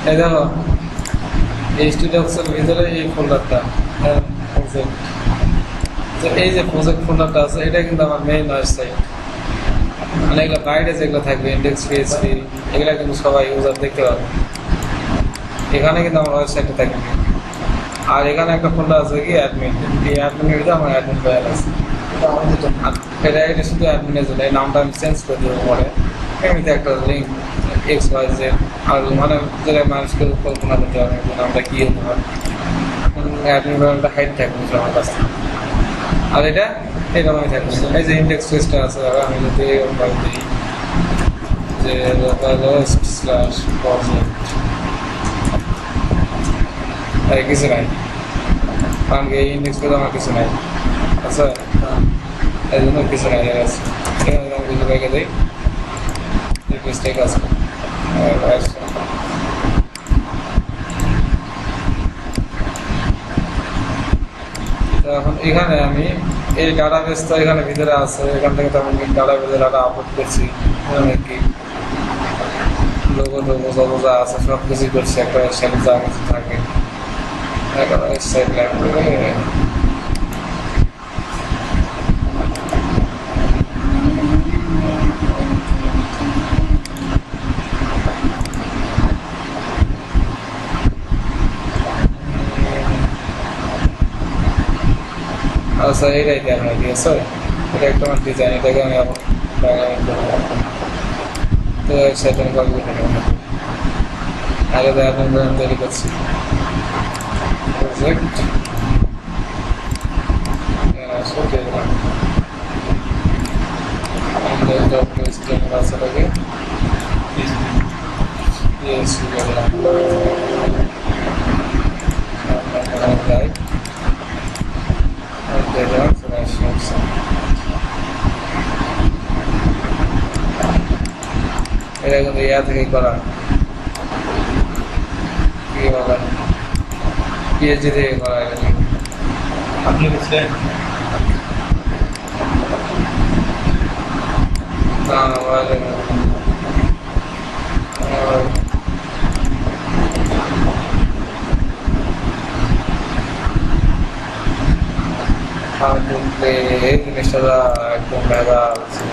এই দেখো এই স্টুডিওসের ভিতরে এই ফোল্ডারটা প্রজেক্ট, তো এই যে প্রজেক্ট ফোল্ডারটা আছে এটা কিন্তু আমার মেইন ওয়েবসাইট। মানে এগুলো বাইরে যেগুলো থাকবে ইন্ডেক্স পিএইচপি এগুলো কিন্তু সবাই ইউজার দেখতে পাবে। এখানে কিন্তু আমার ওয়েবসাইটে থাকবে। আর এখানে একটা ফোল্ডার আছে কি অ্যাডমিন, এই অ্যাডমিনের ভিতরে আমার অ্যাডমিন ফাইল আছে। আর এটা শুধু অ্যাডমিনের জন্য, এই নামটা আমি চেঞ্জ করে দেবো পরে। এমনিতে একটা লিঙ্ক XYZ আর মানে যেটা মানুষকে কল্পনা করতে হবে নামটা কী হতে হবে। অ্যাডমিন ফাইলটা হাইড থাকবে আমার কাছে। আর এটা আমি থাকবে এই যে ইন্ডেক্স পেজটা আছে, আমি যদি দিই যে /project কিছু নাই, কারণ এই ইন্ডেক্স পেজ আমার কিছু নাই। আচ্ছা এই জন্য কিছু নাই আছে। এখানে আমি কিছু রেখে দিই, পেজটাই কাজ করি। এখন এখানে আমি এই ডাটাবেসটা এখানে ভিতরে আছে, এখান থেকে তো আমি ডাটাবেসে ডাটা আপলোড করছি। অনেক কি লোগো টোগো যা আছে সব কিছুই করছি, একটা সাথে যা কিছু থাকে এখন ওয়েবসাইট লাগবে। আচ্ছা এটাই দেন ঠিক আছে, এটা একটা আমার ডিজাইন, এটাকে আমি এখন তো ওয়েবসাইটে আমি কপি করে নেব। আগে তো এখন তৈরি করছি প্রজেক্ট ভাষাটাকে এটা কিন্তু ইয়া থেকেই করা, কি বলা পিএইচডি থেকে করা। আপনি বুঝলেন না এই জিনিসটা একদম মেধা ছিল,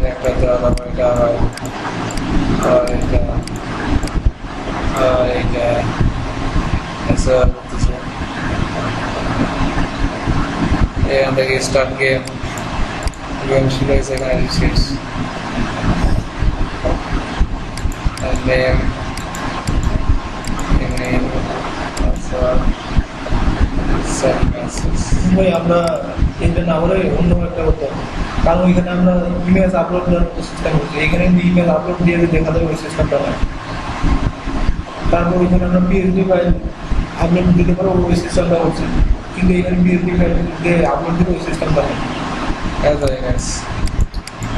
একটা এটা হয় আর এইটা এখান থেকে স্টার্ট গেম শুরু হয়েছে এখানে রিসিটস নেম ভাই আমরা এটা না বলে অন্য একটা করতে হবে, কারণ ওইখানে আমরা ইমেজ আপলোড করার সিস্টেম করছি, এখানে ইমেজ আপলোড দিয়ে দেখা যাবে ওই সিস্টেমটা হয়। তারপর ওইখানে আমরা পিএইচডি ফাইল আপলোড দিতে পারবো, ওই সিস্টেমটা হচ্ছে, কিন্তু এখানে পিএইচডি ফাইল দিয়ে আপলোড দিলে ওই সিস্টেমটা হয়।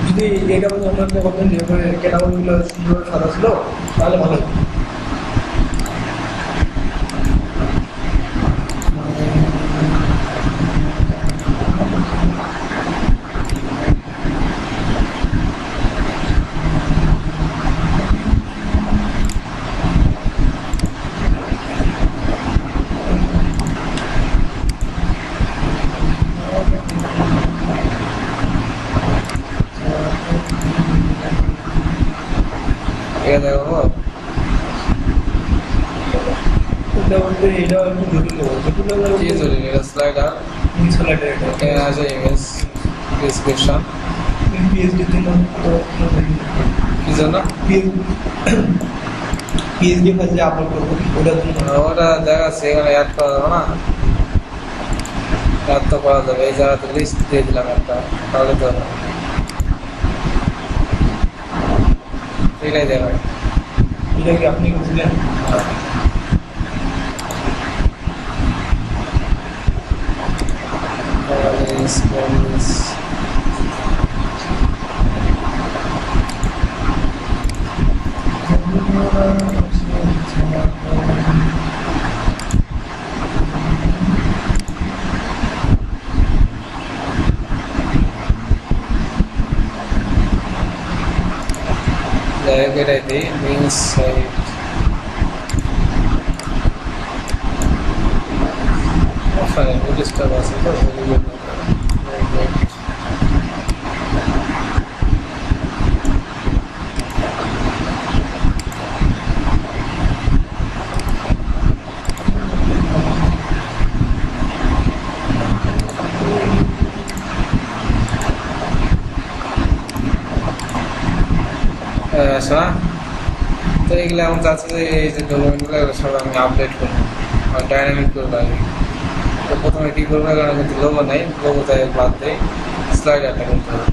যদি এটা বলে অন্য একটা করতেন যেভাবে ক্যাটাগরিগুলো সুন্দর সাদা ছিল তাহলে ভালো হতো। দেখো এটা বলতে এটাও একটু জটিল স্লাইডার এখানে আছে ইমেজ ডিসক্রিপশন পিএইচডির জন্য কি জন্য পিএইচডি ফাইল যে আপলোড করবো ওটার জন্য ওটা দেখাচ্ছে এখানে অ্যাড করা যাবে না, অ্যাড তো করা যাবে। এই জায়গাতে লিস্ট দিয়ে দিলাম একটা, তাহলে তো এটাই দেখায়। এটা কি আপনি বুঝলেন? এটাই দিই মিন্স সাইট ফাইন ডিস্টার্ব আছে তো শোনা তো এগুলো এমন চাচ্ছে যে এই যে ডকুমেন্টগুলো এগুলো সব আমি আপডেট করবো ডাইনামিক করবো আর কি। তো প্রথমে কী করবো কারণ কিন্তু লোগো নেই, লোগো তাই বাদ দেয়, স্লাইডারটা করতে হবে,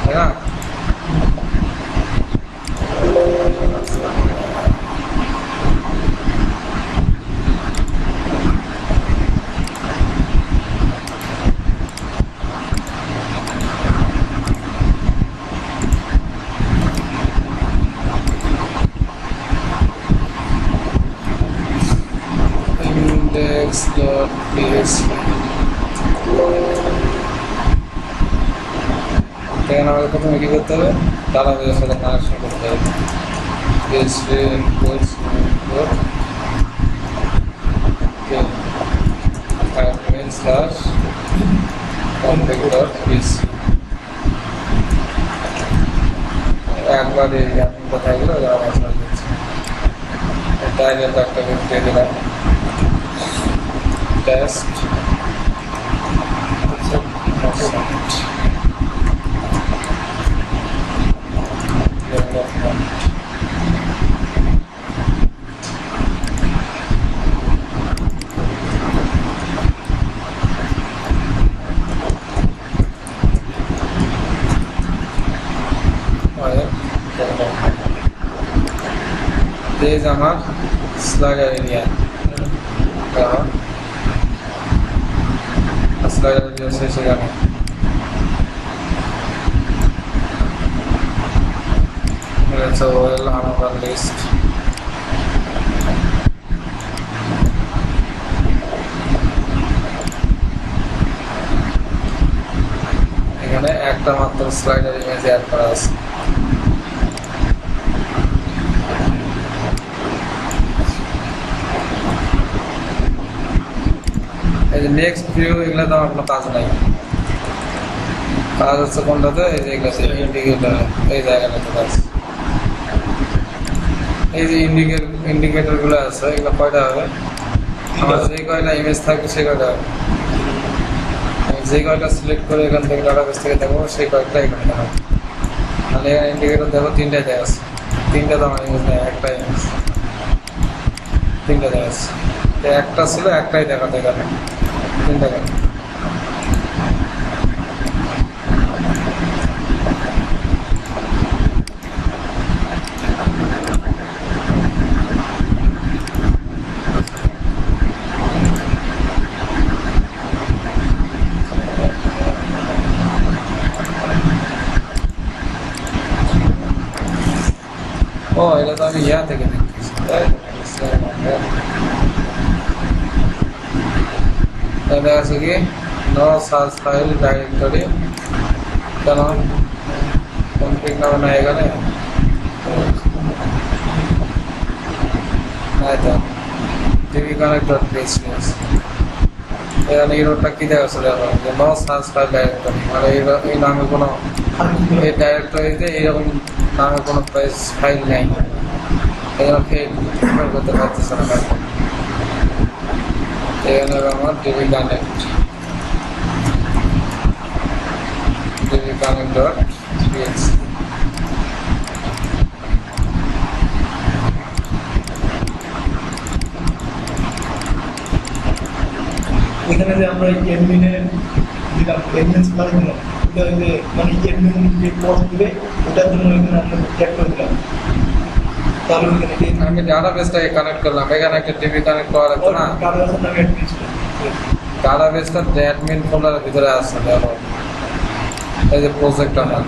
তাই না? index.php এখানে আমাদের প্রথমে কি করতে হবে, ডাটাবেসের সাথে কানেকশন করতে হবে। php import admin/config.php একবার এই আপনি কোথায় গেল যারা মশলা দিচ্ছে টাইটেল একটা দিয়ে দিলাম টেস্ট ডেভেলপমেন্ট পেজ আমার স্লাইডার এরিয়া স্লাইডার এরিয়া শেষ হয়ে গেল। It's a well on our list. এখানে একটা মাত্র স্লাইডার ইমেজ অ্যাড করা আছে। এই যে নেক্সট ভিউ এগুলো তো আমার কোনো কাজ নাই, কাজ হচ্ছে কোনটাতে, এই যে এগুলোতে ইন্ডিকেটর, এই জায়গাটাতে কাজ। এই যে ইন্ডিকেটর গুলো আছে এগুলো কয়টা হবে, আমার যে কয়টা ইমেজ থাকবে সেই কয়টা হবে, যে কয়টা সিলেক্ট করে এখান থেকে ডাটাবেস থেকে দেখবো সেই কয়েকটা এখানে দেখাবো। তাহলে এখানে ইন্ডিকেটর দেখো তিনটায় দেওয়া আছে, তিনটা তো আমার ইমেজ নেই, একটা ইমেজ, তিনটা দেওয়া আছে। একটা ছিল একটাই দেখাতে গেলে তিনটা গেল। ও এটা তো আমি ইয়া থেকে দেখতেছি, তাই দেখা যাচ্ছে কি নো সার্চ ফাইল ডাইরেক্টরি, কেন কনফিগ নামে না এখানে নাই তো টিভি কানেক্ট.php এখানে এই রোডটা কি দেখাচ্ছে দেখো যে নো সার্চ ফাইল ডাইরেক্টরি, মানে এই নামে কোনো এই ডাইরেক্টরিতে এইরকম নামে কোনো ফাইল নেই, এখানে ফেল করতে পারতেছে না। এখানে আমার টিভি কানেক্ট.php এখানে যে আমরা এডমিনের দিলাম এডমিন করার জন্য, ওটা ওই যে মানে এডমিন যে পোস্ট দিবে ওটার জন্য এখানে আমরা ট্যাগ করে দিলাম। তাহলে ওইখানে আমি ডাটাবেসটাকে কানেক্ট করলাম, এখানে একটা টিভি কানেক্ট করা লাগতো না, ডাটাবেসের নামে অ্যাডমিন ছিল, ডাটাবেসটা অ্যাডমিন ফোল্ডারের ভিতরে আছে দেখো, এই যে প্রজেক্ট আমার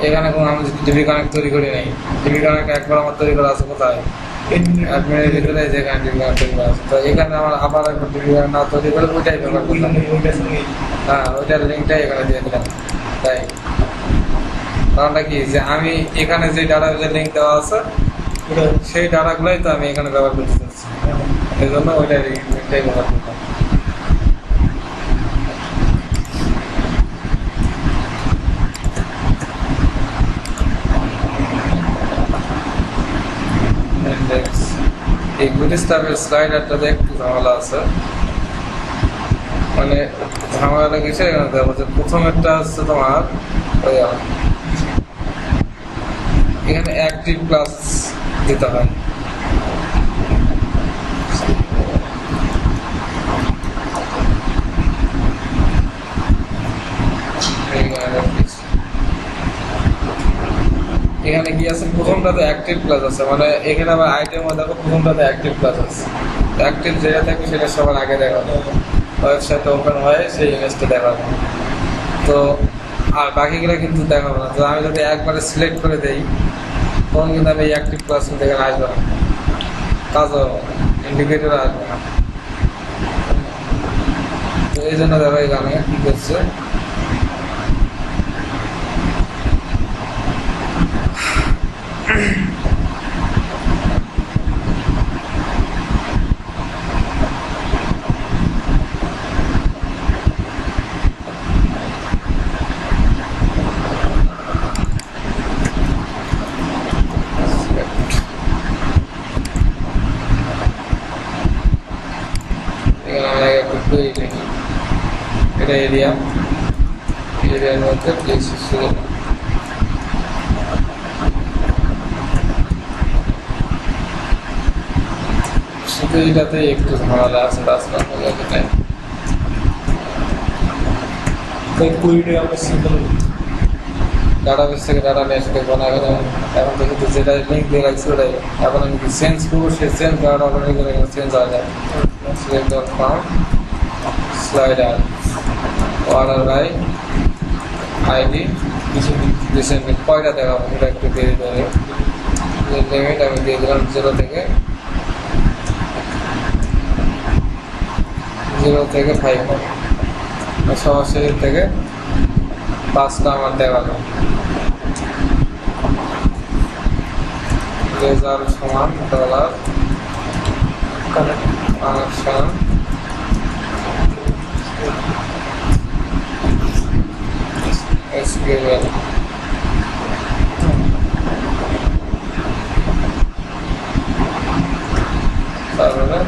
এখানে কোনো আমি টিভি কানেক্ট তৈরি করি নাই, টিভি কানেক্ট একবার আমার তৈরি করা আছে কোথায়, অ্যাডমিনের ভিতরে যেখানে টিভি কানেক্ট তৈরি করা আছে। তো এখানে আমার আবার একবার টিভি কানেক্ট না তৈরি করে ওইটাই ব্যবহার করলাম, হ্যাঁ ওইটার লিঙ্কটাই এখানে দিয়ে দিলাম। তাই কারণটা কি যে আমি এখানে যে ডাটাবেসের লিঙ্ক দেওয়া আছে সেই ডাটাগুলোই তো আমি এখানে ব্যবহার করতে চাচ্ছি। এই জন্য ওইটাই ব্যবহার করতাম। ইন্ডেক্স এই বুটস্ট্র্যাপের স্লাইডারটাতে একটু ঝামেলা আছে, মানে ঝামেলাটা কিসে এখানে দেখো যে প্রথমেরটা হচ্ছে তোমার এখানে অ্যাক্টিভ ক্লাস দিতে হয়। এখানে কি আছে, প্রথমটাতে অ্যাক্টিভ ক্লাস আছে, মানে এখানে আবার আইটেম দেখো প্রথমটাতে অ্যাক্টিভ ক্লাস আছে, অ্যাক্টিভ যেটা থাকবে সেটা সবার আগে দেখাবো, ওয়েবসাইটে ওপেন হয় সেই ইমেজটা দেখাবো। তো আর বাকিগুলো কিন্তু দেখাবো না। তো আমি যদি একবারে সিলেক্ট করে দেই তখন কিন্তু আমি এই অ্যাক্টিভ ক্লাস কিন্তু এখানে আসবে না, কাজও ইন্ডিকেটর আসবে না। তো এই জন্য দেখো এখানে কি করছে, এটা এরিয়া, এরিয়ার মধ্যে প্লেস শুধু এটাতে একটু ঝামেলা আছে, তাছাড়া ডাটাবেস থেকে ডাটা নিয়ে এসে দেখবো না। এখন দেখি যেটা লিঙ্ক দিয়ে রাখছি ওটাই, এখন আমি চেঞ্জ করবো, সে চেঞ্জ করাটা অটোমেটিক্যালি চেঞ্জ হয়ে যায়। Slider order by ID recently কয়টা দেখাবো সেটা একটু দিয়ে দিতে হবে। লিমিট আমি দিয়ে দিলাম 0 থেকে 5, সরাসরি থেকে 5টা আমার দেখালো। রেজাল্ট সমান ডলার কানেকশন SQL তারপরে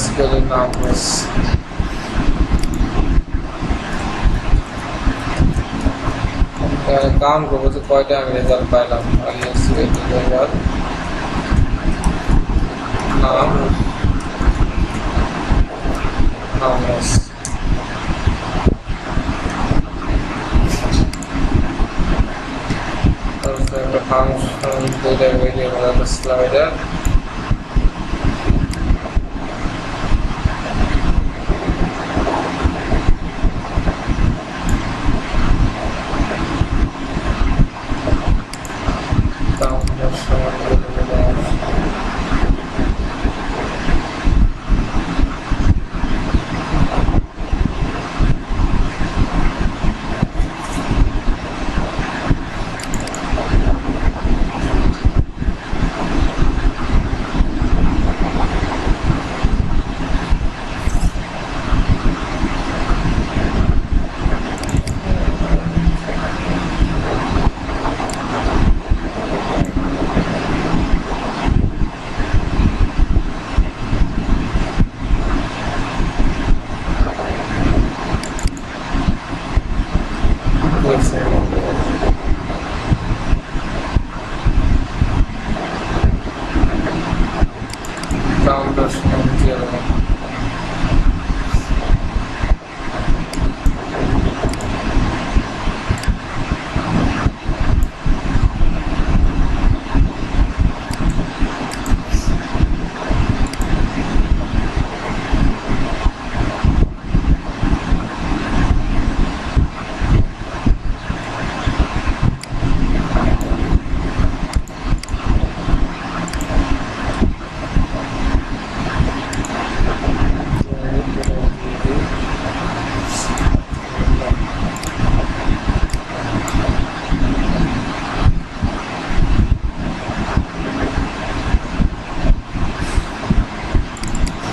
SQL numbers কাউন্ট করবো যে কয়টা আমি রেজাল্ট পাইলাম। নাম numbers তারপরে একটা ফাংশন দুইটা ভেরিয়েবল আছে স্লাইডার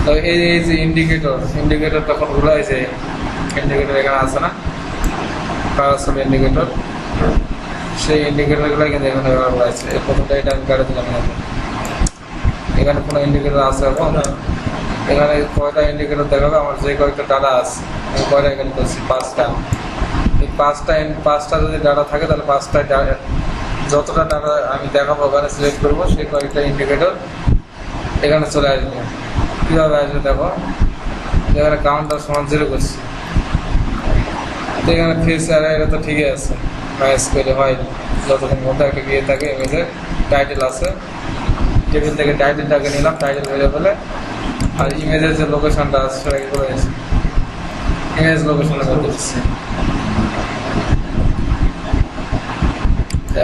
তো এই যে ইন্ডিকেটর তখন ঘুরাইছে, ইন্ডিকেটর এখানে আছে না, পাওয়ার ইন্ডিকেটর, সেই ইন্ডিকেটরগুলো কিন্তু এখানে ব্যবহার করেছে। এই প্রথমটা এটা আমি কাটে দিলাম না, এখানে কোনো ইন্ডিকেটর আছে এখন এখানে কয়টা ইন্ডিকেটর দেখাবে আমার, যে কয়েকটা ডাটা আছে আমি কয়টা এখানে করছি 5টা। এই পাঁচটা যদি ডাটা থাকে তাহলে 5টা যতটা ডাটা আমি দেখাবো ওখানে সিলেক্ট করবো, সেই কয়েকটা ইন্ডিকেটর এখানে চলে আসবে। কীভাবে আসবে দেখো, এখানে কাউন্টার সমান 0 করছি, তো এখানে ফেস এটা তো ঠিকই আছে, ম্যাচ করে হয় যতক্ষণ মধ্যে একটা গিয়ে থাকে। ইমেজের টাইটেল আছে, টেবিল থেকে টাইটেলটাকে নিলাম, টাইটেল হয়ে বলে, আর ইমেজের যে লোকেশনটা আছে সেটাকে করে দিচ্ছি, ইমেজ লোকেশনে করে দিচ্ছি।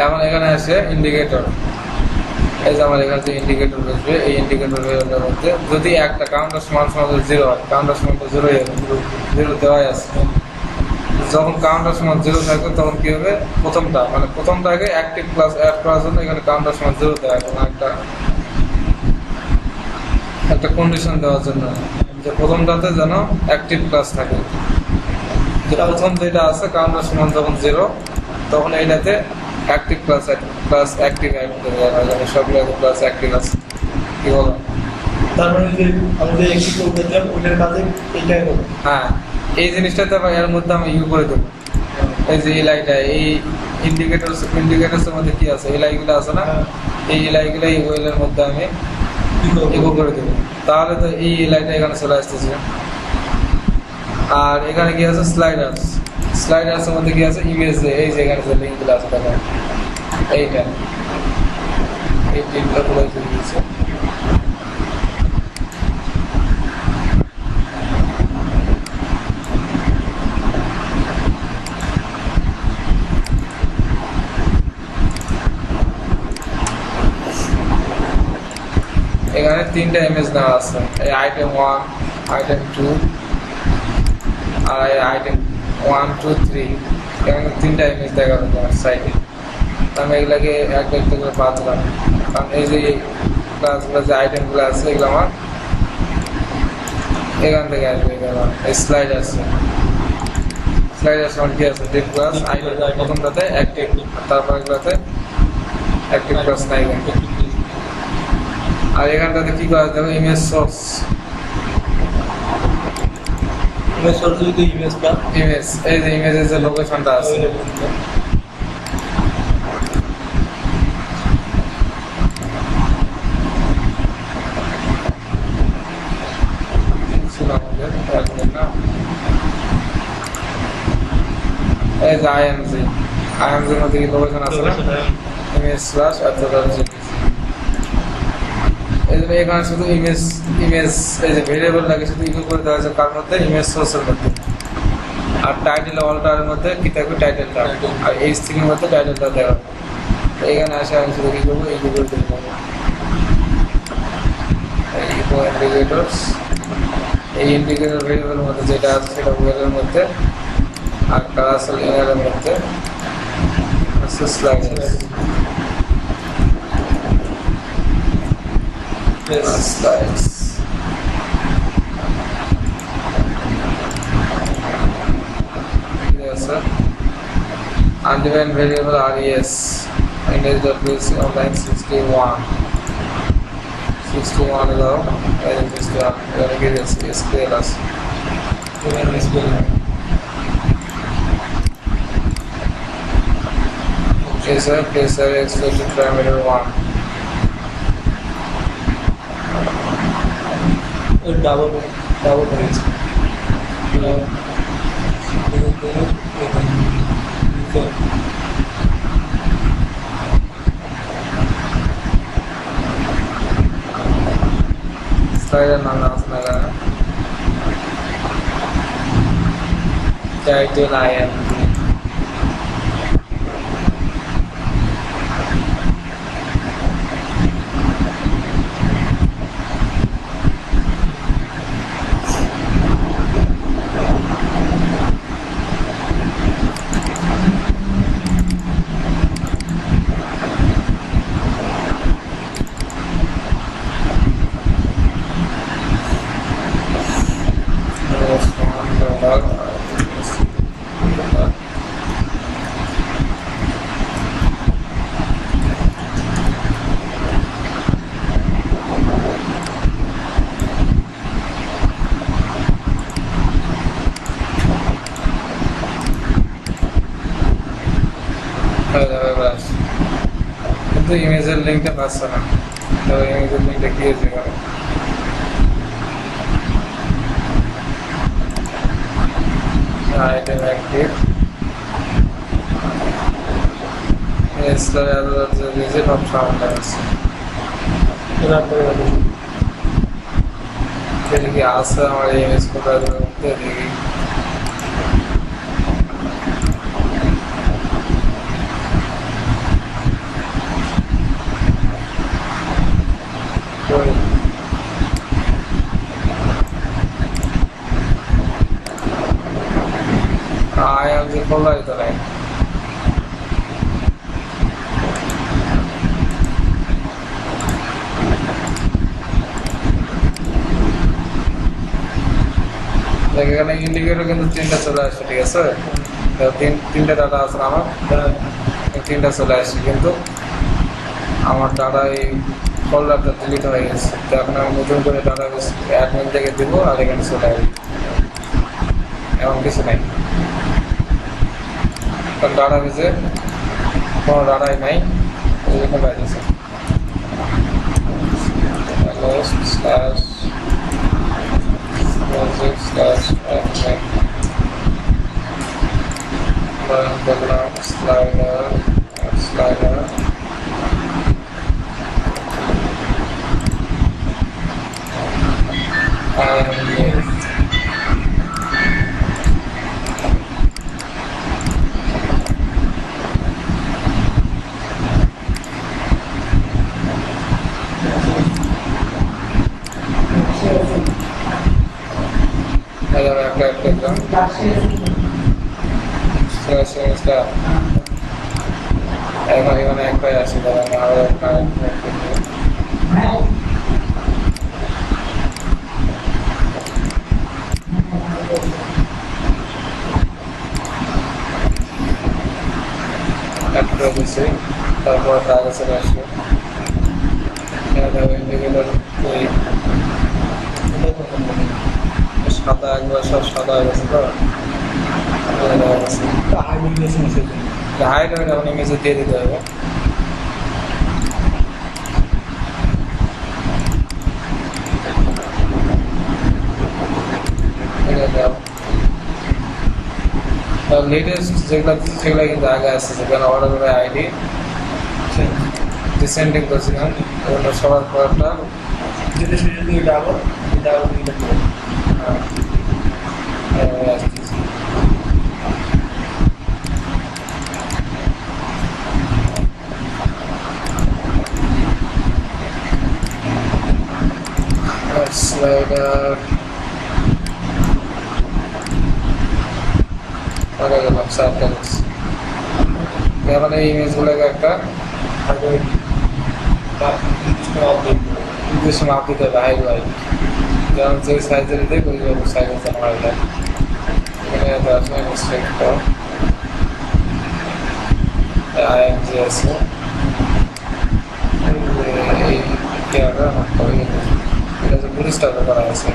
এখন এখানে আসে ইন্ডিকেটর, এই যে আমার এখানে যে ইন্ডিকেটর বসবে, এই ইন্ডিকেটর ভেরিয়েবলের মধ্যে যদি একটা কাউন্টার সমান 0 হয়, কাউন্টার সমান 0 0 দেওয়াই আছে। যখন কাউন্টার সমান 0 থাকবে তখন কি হবে, প্রথমটাকে অ্যাক্টিভ ক্লাস অ্যাড করার জন্য এখানে কাউন্টার সমান 0 দেওয়া হয়, এবং একটা কন্ডিশন দেওয়ার জন্য যে প্রথমটাতে যেন অ্যাক্টিভ ক্লাস থাকে। প্রথম যেটা আছে কাউন্টার সমান যখন 0, তখন এইটাতে অ্যাক্টিভ ক্লাস অ্যাক্টিভ সবগুলো ক্লাস অ্যাক্টিভ আছে। কি বলো? তার মানে যে আমাদের একটি করতেছিলাম ওইটার কাজে এইটাই হবে। হ্যাঁ, এই জিনিসটাতে আবার এর মধ্যে আমি করে দেবো। এই যে এই লাইনটা, এই ইন্ডিকেটরসের মধ্যে কি আছে, এই লাইনগুলো আছে না, এই লাইনগুলো এই ওয়েলের মধ্যে আমি ইকো করে দেবো। তাহলে তো এই লাইনটা এখানে চলে আসতেছে। আর এখানে কি আছে, স্লাইডার্সের মধ্যে কি আছে, ইমেজ, এই যে এখানে যে লিঙ্কগুলো আছে দেখো, এইটা এই লিঙ্কটা পুরো দিয়েছে। এখানে 3টা ইমেজ দেওয়া আছে, এই আইটেম 1, আইটেম 2 আর আইটেম 1 2 3, এখানে 3টা ইমেজ দেখা যাবে আমার সাইডে। আমি এগুলাকে একটা করে বাঁধলাম, কারণ এই যে ক্লাসগুলো যে আইটেমগুলো আছে এগুলো আমার এখান থেকে আসবে। এই স্লাইডার্স আমার কি আছে, ডিপ ক্লাস আইটেম, প্রথমটাতে অ্যাক্টিভ, তারপর এগুলোতে অ্যাক্টিভ ক্লাস নাই। আর এখানটাতে কি করা যাবে, ইমেজ সোর্স যদি ইমেজটা এই যে ইমেজের যে লোকেশনটা আছে, এই যে আইএমজির মধ্যে কি লোকেশন আছে না, ইমেজ স্ল্যাশ এখানে শুধু ইমেজ এই যে ভেরিয়েবল লাগে শুধু ইকো করে দেওয়া হয়েছে কার মধ্যে, ইমেজ সোর্সের মধ্যে। আর টাইটেল অলটারের মধ্যে কি থাকবে, টাইটেলটা, আর এই স্ট্রিংয়ের মধ্যে টাইটেলটা দেওয়া। এখানে আসে আমি শুধু কি করবো, ইকো করে দেবো, ইকো ইন্ডিকেটরস, এই ইন্ডিকেটর ভেরিয়েবলের মধ্যে যেটা আছে সেটা ওয়েলের মধ্যে, আর কালার এর মধ্যে sliders. Slides. Yes, sir. Undefined variable RES. Index.bc online 61. 61 is our SQL. We are getting SQL as. Okay, sir. Please, sir. Expected parameter 1. Double হয়েছে। Slider নাম আছে না এখানে, টাইটেল IM কিন্তু ইমেজের লিঙ্কটা পাচ্ছে না, তবে ইমেজের লিঙ্কটা কি হয়েছে আইটেম অ্যাক্টিভ দিয়েছে, সব সাউন্ড আছে কি আছে আমার ইমেজ কোথায় দেখি। আয়াম যে খোলা যেত নাই, এখানে ইন্ডিকেটর কিন্তু তিনটা চলে আসছে, ঠিক আছে, তিনটা ডাটা আছে আমার, তিনটা চলে আসছে, কিন্তু আমার ডাটা এই ফোল্ডারটা ডিলিট হয়ে গেছে। তো এখন আমি নতুন করে ডাটা অ্যাডমিন থেকে দেবো, আর এখানে চলে আসবে, এমন কিছু নাই। কারণ ডাটা বেসে কোনো ডাটাই নাই, ওই জন্য বাইরেছে slider এখানে একটাই আছে, আরো একটা দিচ্ছে, তারপর টাকা চলে আসবে। সাদা একবার সব সাদা হয়ে গেছে, তো হাইট হয়ে এখন ইমেজে দিয়ে দিতে হবে। লেটেস্ট যেগুলো সেগুলো কিন্তু আগে আসছে, যেখানে অর্ডার আইডি ডিসেন্ডিং করছিলাম, ওগুলো সবার পরটা যেটা সেটা দিয়ে ডাবল slider পরে গেলাম সার্কেলস। এখানে এই ইমেজগুলোকে একটা নির্দিষ্ট মাপ দিতে হবে, হাইট ওয়াইট, যেমন যে সাইজের দিক ওই সাইজের জানা হয়। এখানে আসলে মিস্টেক আইএমজি আছে, এই কেয়ারটা এটা যে পুলিশটাকে করা আছে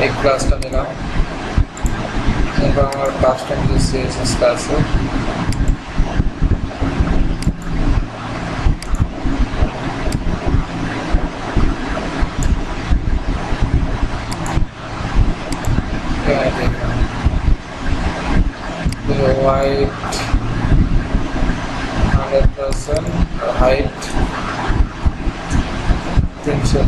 এই ক্লাসটা নিলাম। এরপর আমার কাস্টম যে সিএসএসটা আছে, white 100% height 300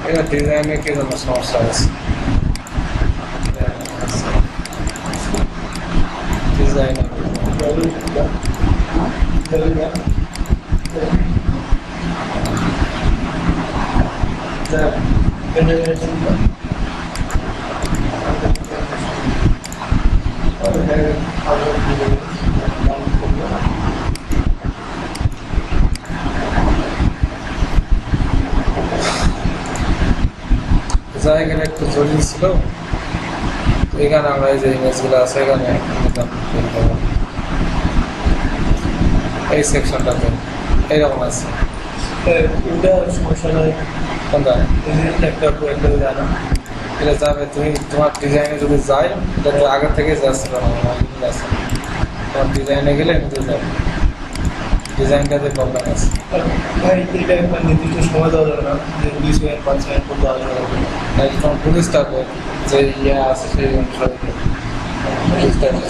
এটা ডিজাইনে কি জন্য সমস্যা আছে ডিজাইনে জায়গাটা একটু জরুরি ছিল এখানে আমরা এই যে ইমেজগুলো আছে এখানে এই সেকশনটাতে এইরকম আছে এটা সমস্যা নয় কোনটা একটা জানা এটা যাবে তুমি তোমার ডিজাইনে যদি যায় এটা তো আগে থেকে যাচ্ছে তোমার ডিজাইনে গেলে এমনি যাবে ডিজাইনটাতে প্রবলেম আছে ভাই এটা একটা নির্দিষ্ট সময় দেওয়া যাবে না যে 20 মিনিট 5 মিনিট পর দেওয়া যাবে তাই তোমার পুলিশটাকে যে ইয়ে আছে সেই অনুসারে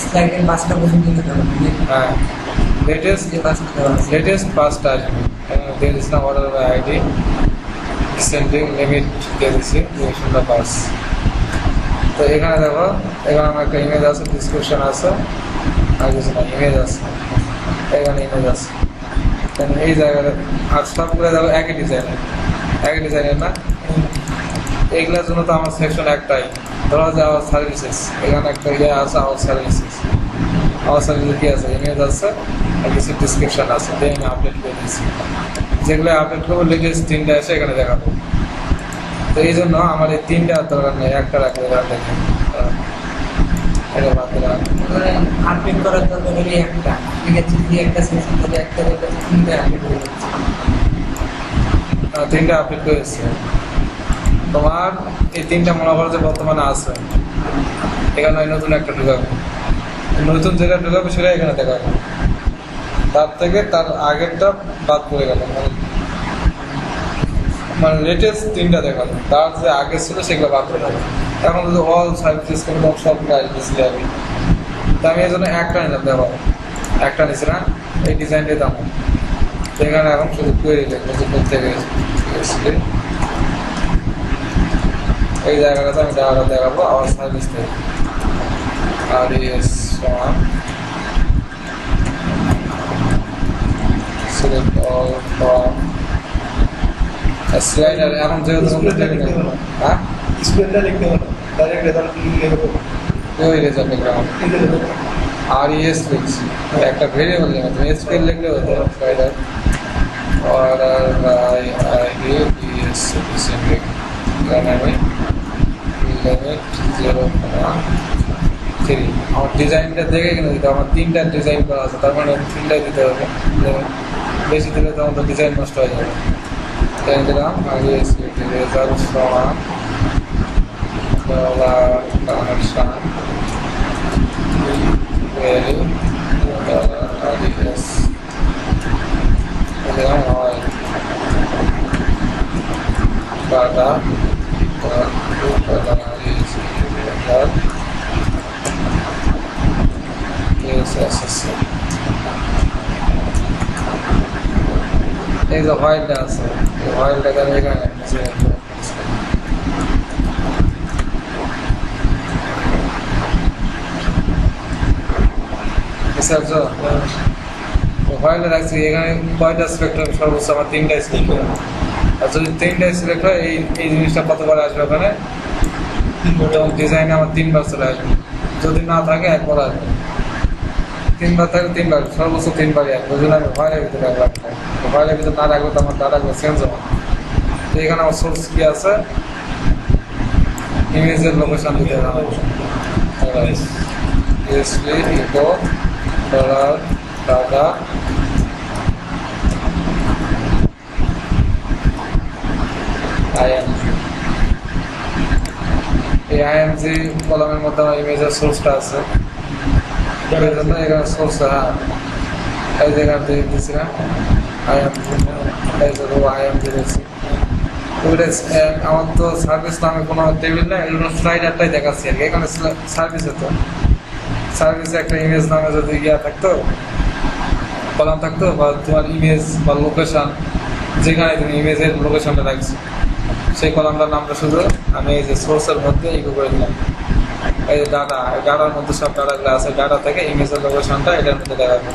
স্লাইডের পাঁচটা পর্যন্ত দিতে হবে হ্যাঁ লেটেস্ট যে পাঁচটা দেওয়া আছে latest past আসবে there is no order by ID descending limit দিয়ে দিচ্ছি duration the pass তো এখানে দেখো এখানে আমার একটা ইমেজ আছে ডিসক্রিপশন আছে আর কিছু না ইমেজ আছে এখানে ইমেজ আছে then এই জায়গাটা আর সবগুলো দেখো একই ডিজাইনের না এইগুলোর জন্য তো আমার সেকশন একটাই ধরো যে আওয়ার সার্ভিসেস এখানে একটা ইয়ে আছে আওয়ার সার্ভিসেস কি আছে ইমেজ আছে আর কিছু ডিসক্রিপশন আছে দিয়ে আমি আপডেট করে দিচ্ছি যেগুলো আপডেট করবো লেটেস্ট 3টা এসে এখানে দেখাবো তো এই জন্য আমার এই 3টা দরকার নেই একটা রাখলে দেখেন এটা বাদ দিলাম আপডেট করার দরকার হলে একটা ঠিক আছে যদি একটা সেকশন থেকে একটা তিনটা আপডেট করে দিচ্ছি 3টা আপডেট করে এসছে তোমার এই 3টা মনে করো যে বর্তমানে আছে এখানে নতুন একটা ঢুকাবে নতুন যেটা ঢুকাবে সেটা এখানে দেখাবে তার থেকে তার আগেরটা বাদ পড়ে গেল মানে লেটেস্ট 3টা দেখালো তার যে আগে ছিল সেগুলো বাদ পড়ে গেল এখন যদি অল সার্ভিসেস করে সব আসবে আমি তো আমি এই জন্য একটা নিলাম দেখো একটা নিচ্ছি না এই ডিজাইনটাই দাম তো এখানে এখন শুধু তৈরি লিখবো যে প্রত্যেকে এই জায়গাটাতে আমি দেখাবো আওয়ার সার্ভিস থেকে আর ইয়েস সমান select all from slider এখন যেহেতু হ্যাঁ স্পেলটা লিখতে হবে ডাইরেক্ট রেজাল্ট লিখে দেবো ওই রেজাল্ট লিখলাম আর ইএস লিখছি একটা ভেরিয়েবল লিখে তুমি স্পেল লিখলে হতো slider order by ID ES লিখ এখানে আমি লিমিট 0.3 আমার ডিজাইনটা দেখে কিনে দিতে আমার 3টা ডিজাইন করা আছে তার মানে 3টাই দিতে হবে বেশি দিলে তো আমাদের ডিজাইন নষ্ট হয়ে যাবে তাই দিলাম আগে রেজাল্ট সমান কানেকশন ভ্যালু আরএস দিলাম হয় ডাটা এই যে হোয়াইলটা আছে এই হোয়াইলটাকে আমি এখানে হোয়াইলটা রাখছি এখানে কয়টা সিলেক্ট হবে সর্বোচ্চ আমার 3টাই সিলেক্ট হবে আর যদি 3টাই সিলেক্ট হয় এই জিনিসটা কতবার আসবে ওখানে যেমন ডিজাইনে আমার 3বার চলে আসবে যদি না থাকে একবার আসবে 3বার থাকে 3বার সর্বোচ্চ 3বারই আসবে ওই জন্য আমি হোয়াইলের ভিতরে রাখলাম হোয়াইলের ভিতরে না রাখবো তো আমার না রাখবো চেঞ্জ হবে তো এখানে আমার সোর্স কি আছে ইমেজের লোকেশন দিতে হবে ইকো ডলার টাকা আইএমজি এই আইএমজি কলামের মধ্যে আমার ইমেজের সোর্সটা আছে এর জন্য এখানে সোর্স হ্যাঁ এই জায়গায় দিচ্ছি না আইএমজি এই যে আইএমজি দিচ্ছি ওইটা আমার তো সার্ভিস নামে কোনো টেবিল নেই এই জন্য স্লাইডারটাই দেখাচ্ছি আর কি এখানে সার্ভিসে তো সার্ভিসে একটা ইমেজ নামে যদি ইয়া থাকতো কলাম থাকতো বা তোমার ইমেজ বা লোকেশন যেখানে তুমি ইমেজের লোকেশনটা রাখছো সেই কলামটার নামটা শুধু আমি এই যে সোর্সের মধ্যে ইকো করে দিলাম। এই যে ডাটার মধ্যে সব ডাটাগুলো আছে, ডাটা থেকে ইমেজের লোকেশনটা এটার মধ্যে দেখাবো।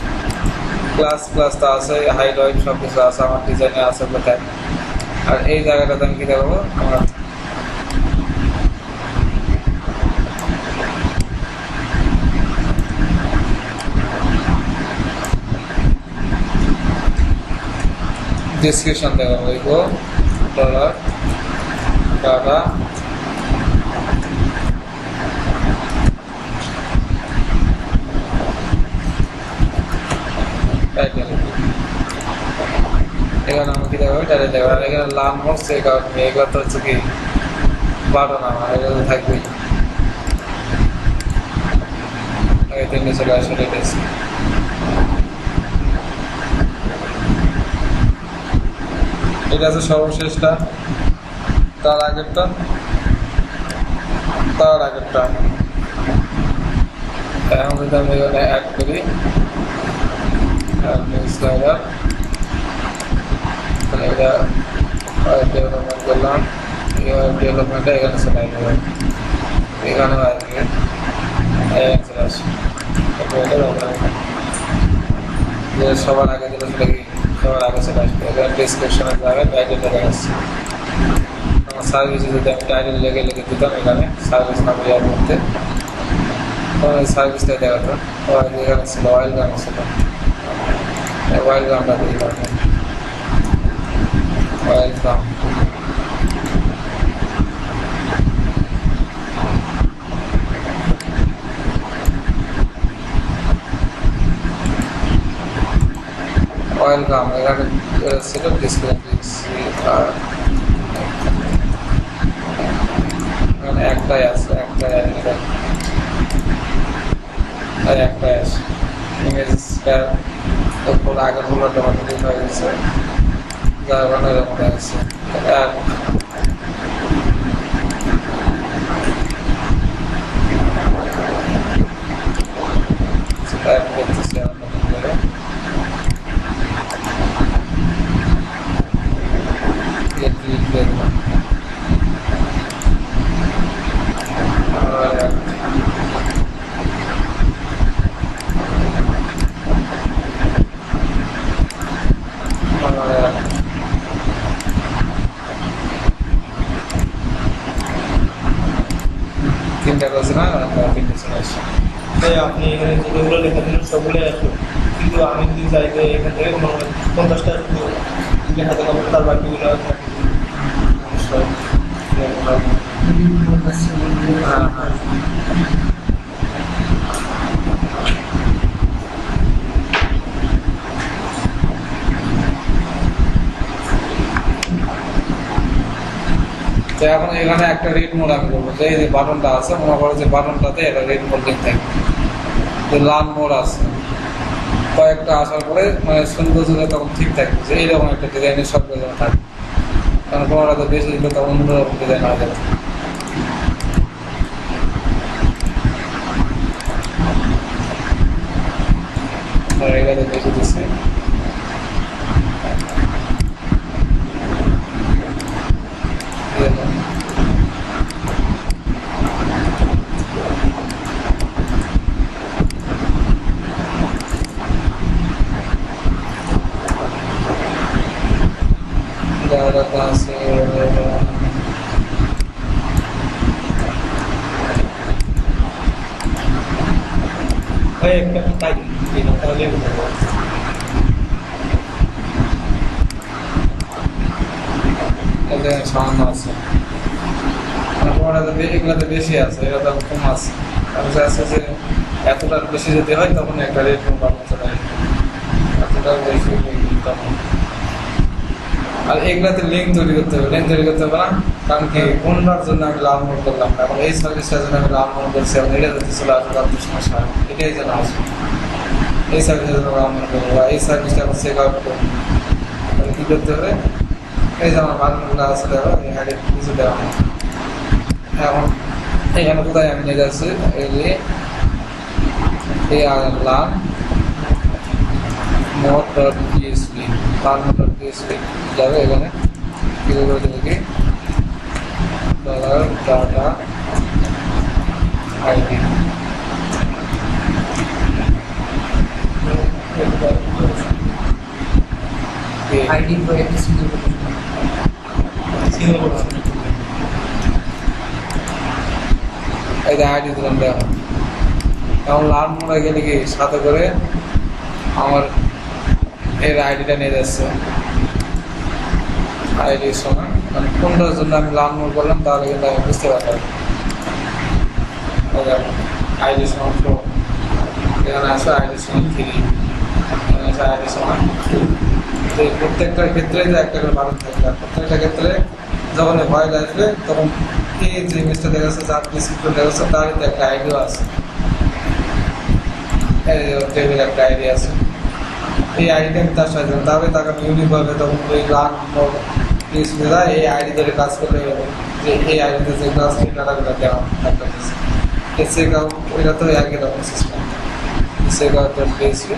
ক্লাস তো আছে, হাইলাইট সব কিছু আছে, আমার ডিজাইনে আছে কোথায়। আর এই জায়গাটাতে আমি কি দেখাবো, আমার ডিসক্রিপশন দেখাবো। ইকো ডলার ডাটা টাইটেল, এখানে আমি কি দেখাবো, টাইটেল দেখাবো। আর এখানে learn more check out me, এগুলো তো হচ্ছে কি বাটন, আমার এগুলো তো থাকবেই। আগে তিনটে চলে আসলে এটাছি। এটা আছে সর্বশেষটা, তার আগেরটা, তার আগেরটা। এখন যদি আমি এখানে অ্যাড করি স্লাইডার, তাহলে এটা ডেভেলপমেন্ট করলাম, ডেভেলপমেন্টটা এখানে চলে আসবে, এখানেও আসবে, চলে আসবে। যে সবার আগে যেটা সেটা কি সবার আগে চলে আসবে। এখানে ডিসক্রিপশনের জায়গায় টাইটেলটা দেখাচ্ছে। আমার সার্ভিসে যদি আমি টাইটেল লিখে দিতাম এখানে সার্ভিস নাম ইয়ার মধ্যে, তখন এই সার্ভিসটাই দেখাতো। এখানে ছিল ওয়েলকাম, ছিল ওয়েলকামটা দিই, ওয়েলকাম। ওয়েলকাম এখানে ছিল ডিসপ্লে, আর একটাই আছে, একটাই আর একটাই আছে। ইমেজটা উপর আগের গুলোটা আমাদের হয়ে গেছে, যার কারণে এরকম আছে। আর সেটা করতেছি আমরা করে। তিনটা করছে না, তিনটে চলে আসছে। তাই আপনি এখানে যেগুলো লেখা দিলেন সবগুলোই আসবে, কিন্তু আমি যদি চাই যে এখান থেকে কোনো 50টা শুধু লেখা দেখাবো, তার বাকিগুলো হ্যাঁ হ্যাঁ, তো এখন এখানে একটা রিড মোড আমি করবো, যে এই যে বাটনটা আছে, মনে করো যে বাটনটাতে এটা রিড মোড লিঙ্ক থাকবে, যে লার্ন মোড আছে, কয়েকটা আসার পরে মানে সৌন্দর্যটা তখন ঠিক থাকবে, যে এইরকম একটা ডিজাইনের সব যেন থাকবে। কারণ কোনোটাতে বেশি দিলে তখন অন্যরকম ডিজাইন হয়ে যাবে। এখানে বেশি দিচ্ছে, আছে একটা তাই তাহলে সামান্য আছে, এগুলাতে বেশি আছে, এটা তো কম আছে। আমি চাচ্ছি যে এতটার বেশি যদি হয় তখন একটা রেট বাড়ানো চলে আসবে, এতটার বেশি তখন। আর এগুলাতে লিঙ্ক তৈরি করতে হবে, লিঙ্ক তৈরি করতে হবে না, কারণ কি কোনটার জন্য আমি লাভ মোড করলাম না, এখন এই সার্ভিসটার জন্য আমি লাভ মোড করছি, এখন এটা যদি চলে আসবে তার সমস্যা হয়, এটাই যেন আসবে। এই সার্ভিসের জন্য লাভ মোড করবো, এই সার্ভিসটা এখন চেক আউট করবো, তাহলে কী করতে হবে, এই যে আমার বাটনগুলো আছে দেখো, এই হাইডে কিছু দেওয়া হয়। এখন এখানে কোথায় আমি নিয়ে যাচ্ছি, এই যে এই লার্ন mod.php লার্ন mod.php যাবে, এখানে ক্লিক করে দেবে কি ডলার ডাটা আইডি আইডি করে একটা সিঙ্গেল সিঙ্গেল কোটেশন এই যে আইডি দিলাম দেখো এখন লাল মোড়ে গেলে কি সাথে করে আমার এর আইডিটা নিয়ে যাচ্ছে আইডির সময় মানে কোনটার জন্য আমি লাল মোড় করলাম তাহলে কিন্তু আমি বুঝতে পারতাম আইডি সমান ফোর এখানে আসে আইডি সমান থ্রি এখানে আসে আইডি সমান টু তো এই প্রত্যেকটার ক্ষেত্রে যে একটা করে বারণ থাকবে আর প্রত্যেকটা ক্ষেত্রে যখন ভয় আসবে তখন এই যে ইমেজটা দেখা যাচ্ছে যার ডিসক্রিপশন দেখা যাচ্ছে তার কিন্তু একটা আইডিও আছে টেবিল একটা আইডি আছে এই আইডিটা আমি তার সাথে তাহলে তাকে ইউনিক হবে তখন ওই লাল সুবিধা এই আইডি ধরে কাজ করলে হবে যে এই আইডিতে যে কাজ সেই ডাটাগুলো দেওয়া একটা এসে গাও ওইটা তো একই রকম সিস্টেম এসে গাও dot PHP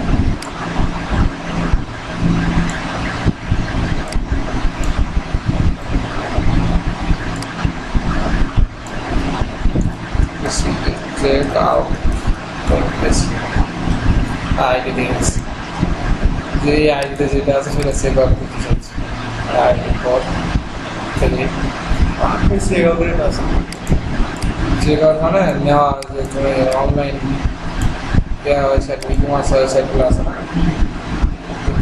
check out ID দিয়েছি যে এই আইডিতে যেটা আছে সেটা সেভ আউট করতে চাচ্ছি আইডি ফর থেকে সেভ করে আছে চেক আউট মানে নেওয়া যে তুমি অনলাইন ওয়েবসাইট ই কমার্স ওয়েবসাইটগুলো আছে না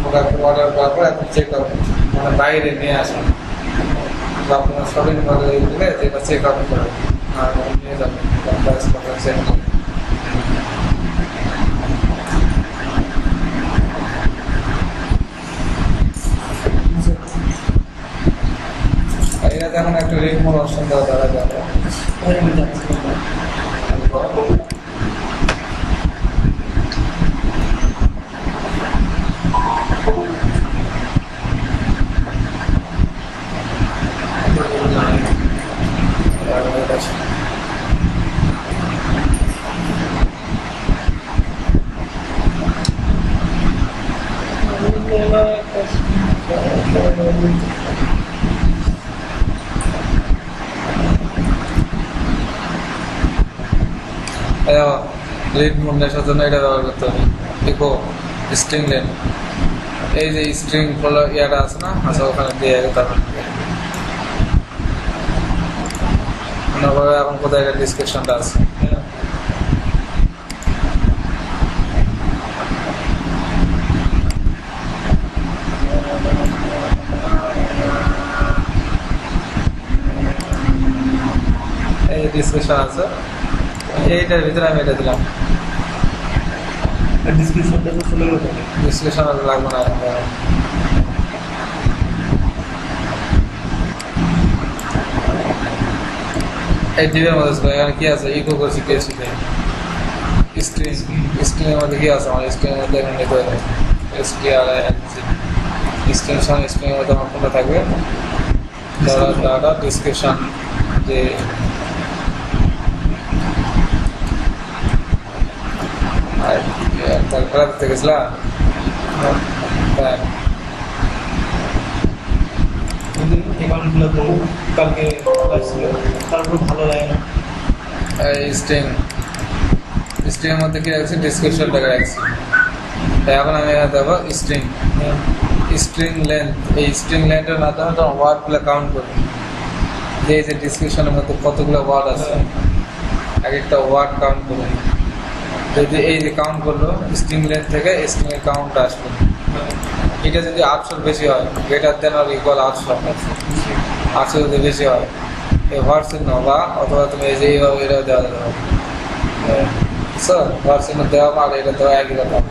প্রোডাক্ট অর্ডার করার পর এখন চেক আউট মানে বাইরে নিয়ে আসে বা আপনার শপিং মলে গেলে যেটা চেক আউট করে আর নিয়ে যাবেন প্রাইস কত সেট এটা যেমন একটা রিমোট অপশন দেওয়া দ্বারা যাবে রিড মোড নেশার জন্য এটা ব্যবহার করতে হবে দেখো স্ট্রিং লেন এই যে স্ট্রিং ফলো ইয়াটা আছে না আচ্ছা ওখানে দিয়ে তারপর অন্যভাবে এখন কোথায় একটা ডিসক্রিপশনটা আছে এই ডিসক্রিপশন আছে এইটার ভিতরে আমি এটা দিলাম ডিসক্রিপশনটা তো চলে গেল ডিসক্রিপশন লাগবে না এই ডিবের মধ্যে এখানে কি আছে ইকো করছি পিএইচপি স্ক্রিন স্ক্রিনের মধ্যে কি আছে আমার স্ক্রিনের মধ্যে এখানে নিতে হবে স্ক্রিন সঙ্গে স্ক্রিনের মধ্যে আমার কোনটা থাকবে ডাটা ডিসক্রিপশন যে খেলা করতে গেছিলাম অ্যাকাউন্টগুলো তো কালকে আসছিল তারপর ভালো লাগে না এই স্ট্রিংয়ের মধ্যে কি রাখছি ডিসক্রিপশনটা রাখছি এখন আমি দেবো স্ট্রিং লেন্থ এই স্ট্রিং লেন্থের মাধ্যমে তোমার ওয়ার্ডগুলো কাউন্ট করবে যে এই যে ডিসক্রিপশনের মধ্যে কতগুলো ওয়ার্ড আছে এক একটা ওয়ার্ড কাউন্ট করবে যদি এই যে কাউন্ট করলো স্ট্রিং লেন্থ থেকে স্ট্রিংয়ের কাউন্ট আসবে এটা যদি 800 বেশি হয় গ্রেটার দেন আর ইকুয়াল 800 যদি বেশি হয় এই হোয়াটসঅ্যাপ নাও বা অথবা তুমি এই যে এইভাবে এটাও দেওয়া যেতে হবে স্যার হোয়াটসঅ্যাপ দেওয়া আর এটা দেওয়া একই রকম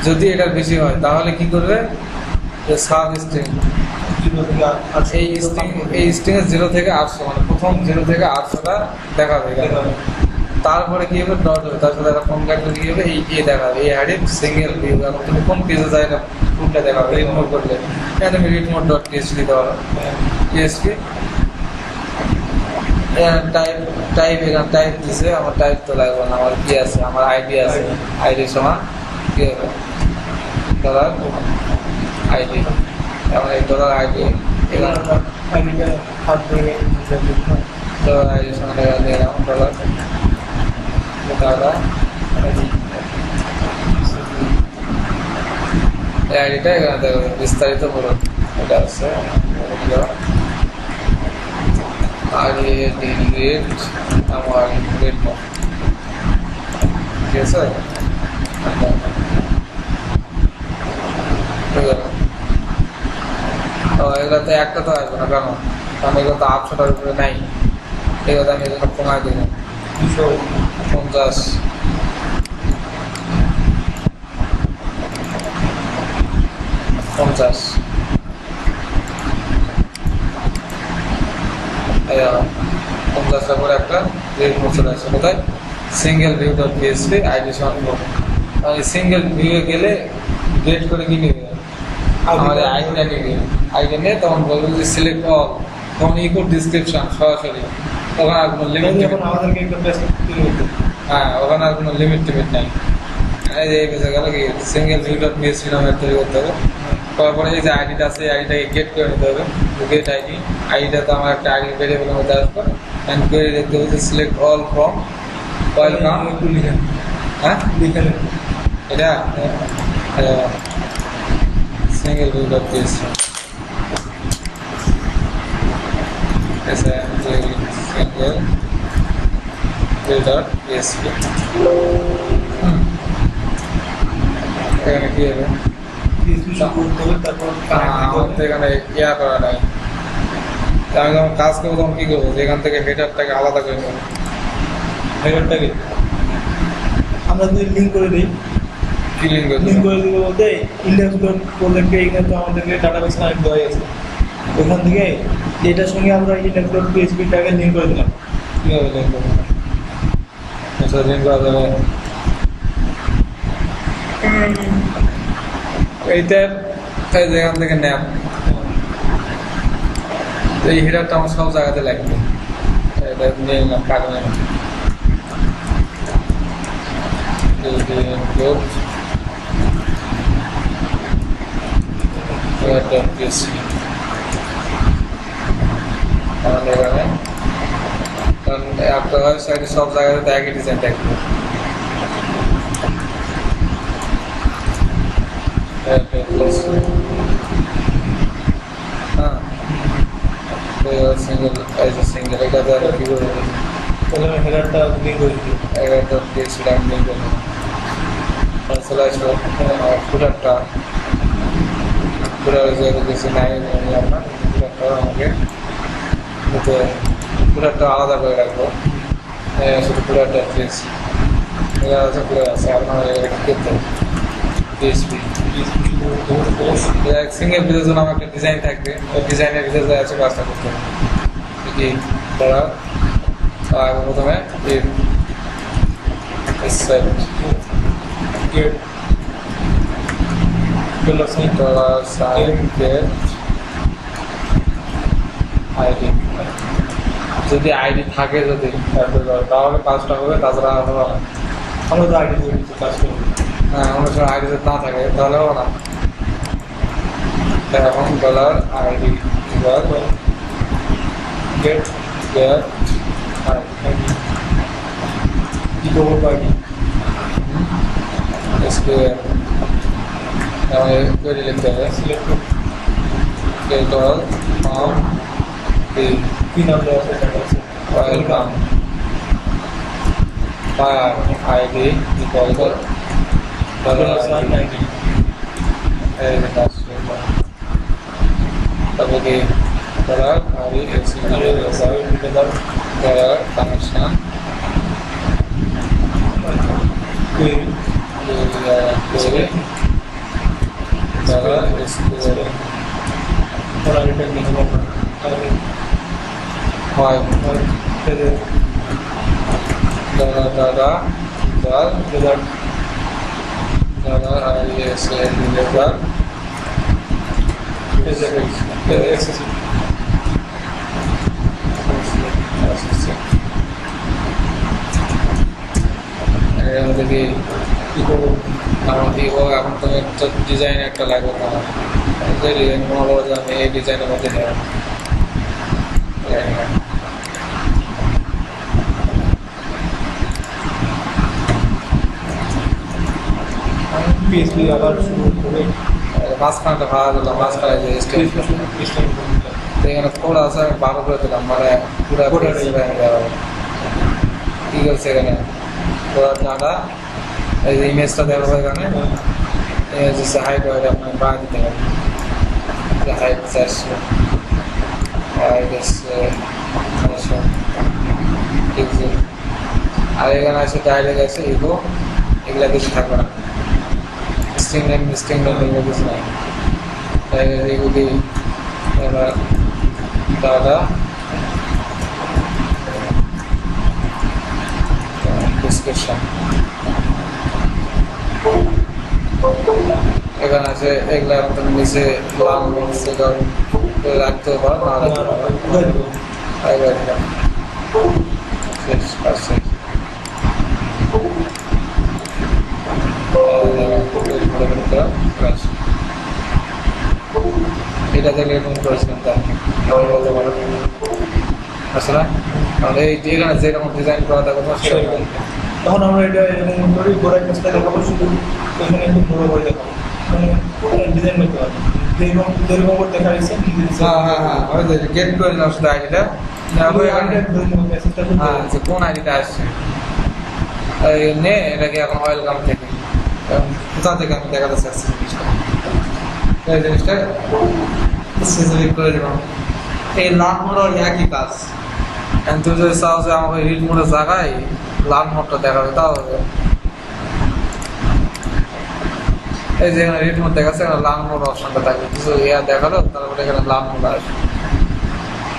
যদি এটা বেশি হয় তাহলে কি করবে যে সাব স্ট্রিং এই স্ট্রিংয়ের 0 থেকে 800 মানে প্রথম 0 থেকে 800টা দেখাবে তারপরে কি হবে ডট হবে তার সাথে একটা ফোন কাটলে কি হবে এই দেখাবে এই হাইডের সিঙ্গেল ভিউ এখন তুমি কোন পেজে যায় না কোনটা দেখাবে রিড মোড করলে এখানে তুমি রিড মোড ডট পিএইচপি দিতে পারো পিএইচপি টাইপ এখানে টাইপ দিছে আমার টাইপ তো লাগবে না আমার কি আছে আমার আইডি আছে আইডির সমান কি হবে ডলার আইডি আমার এই ডলার আইডি এখানে আইডিটা হাত ধরে তো আইডি সঙ্গে দিলাম ডলার এই আইডিটা এখানে দেখো বিস্তারিত বলুন এটা আছে আইডি ডিলিট আমার ডিলিট ঠিক আছে এগুলোতে একটা তো আসবে না কেন কারণ এগুলো তো 800টার উপরে নাই এগুলো আমি এজন্য কমাই দিলাম 250 50 50টার পরে একটা রেড মোশন আছে কোথায় single view dot PSP ID সম্ভব আমি সিঙ্গেল ভিউয়ে গেলে ডেট করে কি নিবে আমাদের আইডিটা নিবে আইডি নিয়ে তখন বলবো যে সিলেক্ট অল তখন ইকো ডিসক্রিপশন সরাসরি ওখানে আর কোনো লিমিট এখন আমাদেরকে একটা পেজ তৈরি করতে হবে। হ্যাঁ ওখানে আর কোনো লিমিট টিমিট নাই এই যে বেঁচে গেল কি সিঙ্গেল ভিউ ডট পিএসপি নামে তৈরি করতে হবে তারপরে এই যে আইডিটা আছে এই আইডিটাকে গেট করে নিতে হবে গেট আইডি আইডিটা তো আমার একটা আইডি ভেরিয়েবলের মধ্যে আসবে অ্যান্ড করে দেখতে হবে যে সিলেক্ট অল ফ্রম ওয়েলকাম একটু লিখেন হ্যাঁ লিখেন এটা single view dot PSP single view dot PSP এখানে কি হবে পিএইচপি শুরু করতে হবে তারপর আমার তো এখানে ইয়া করা নাই আমি যখন কাজ করবো তখন কি করবো যে এখান থেকে হেডারটাকে আলাদা করে নেবো হেডারটাকে আমরা যদি লিঙ্ক করে দিই কি লিঙ্ক লিঙ্ক করে দিলে বলতে ইন্ডেক্স ডট প্রজেক্টে এখানে তো আমাদেরকে ডাটাবেস কানেক্ট দেওয়া আছে ওখান থেকে এটার সঙ্গে আমরা ইন্ডেক্স ডট পিএইচপিটাকে লিঙ্ক করে দিলাম কীভাবে লিঙ্ক করবো আচ্ছা লিঙ্ক করা যাবে এইটা এই যে এখান থেকে নেব এই হেডারটা আমার সব জায়গাতে লাগবে এটা নিয়ে নিলাম কাগজে আমাদের এখানে কারণ আপনার ওয়েবসাইটে সব জায়গাতে একই ডিজাইন থাকবে সিঙ্গেল সিঙ্গেল এটা তো কি করে ওখানে হেডারটা লিঙ্ক করে দিই একটা দিয়েছিলাম লিঙ্ক চলে আসলো ফুটারটা ফুটার যে কিছু নাই নিলাম না ফুটারটা আমাকে ফুটারটা আলাদা করে রাখবো শুধু ফুটারটা দিয়েছি আছে ফুটার আছে আপনার করতে পিএসপি সিঙ্গেল ভিডিওর জন্য আমার একটা ডিজাইন থাকবে ওই ডিজাইনের ভিতরে আছে কাজটা করতে হবে কি করা প্রথমে আইডি যদি আইডি থাকে যদি তাহলে কাজটা হবে তাছাড়া হবে না আমরা তো আইডি দিয়ে দিচ্ছি কাজ করবো হ্যাঁ অনেক সময় আইডি যদি না থাকে তাহলে হবে না এখন dollar ID get get ID echo ID SQL আমাদের কোয়েরি লিখতে হবে সিলেক্ট ডল ফর্ম কি নাম দেওয়া আছে সেটা আছে welcome fire ID equal to dollar ID এই কাজ তারপরে কি dollar ID dollar connection query dollar SQL ওরা এটা লিখে দেবো হয় dollar dollar dollar result dollar ISL dollar এর মধ্যে কি আমাকে এখন তো একটা ডিজাইন একটা লাগবে আমার যে ডিজাইন মনে করো যে আমি এই ডিজাইনের মধ্যে নেব পিএসপি আবার শুরু করে মাঝখানটা ভাড়া দিলাম, মাঝখানে যে স্টেজ এখানে ফোর আছে, আমি ভালো করে দিলাম, মানে পুরো ইগলস এখানে পুরো ডাটা, এই যে ইমেজটা দেখাবো এখানে, ইমেজ হচ্ছে হাইট হয় আপনার বাড়া দিতে হবে, হাইট 400 হাইট হচ্ছে 900, ঠিক আছে। আর এখানে আছে ডাইরেক্ট আছে ইগো, এগুলা কিছু থাকবে না, স্ট্রিং নেম এগুলো কিছু নাই, ডাইরেক্ট এগুলি ডাটা ডিসক্রিপশন, এখানে আছে এগুলা তুমি নিচে লাল বক্সে রাখতে পারো, না রাখতে পারো, শেষ পাশে এটা থেকে এরকম করেছিলাম তার বলতে পারো আসলে, তাহলে এই এখানে যেরকম ডিজাইন করা থাকবে তোমার সেরকম। তখন আমরা এটা এরকম করি, গোড়ায় কাজটা দেখাবো, শুধু ওইখানে একটু বড় করে দেখাবো, মানে ডিজাইন করতে পারবো যেরকম করে দেখা যাচ্ছে। হ্যাঁ ওই যে গেট করে দিলাম শুধু আইডিটা, হ্যাঁ যে কোন আইডিটা আসছে নে, এটাকে এখন ওয়েলকাম থেকে কোথা থেকে আমি দেখাতে চাচ্ছি জিনিসটা, এই জিনিসটা স্পেসিফিক করে দিলাম। এই লাল মোড়ের একই কাজ, তুমি যদি চাও যে আমাকে রিড মোড়ের জায়গায় লাল মোড়টা দেখাবে তাও হবে, এই যে এখানে রিড মোড় দেখাচ্ছে, এখানে লাল মোড় অপশনটা থাকবে, কিছু ইয়া দেখালো তারপরে এখানে লাল মোড় আসবে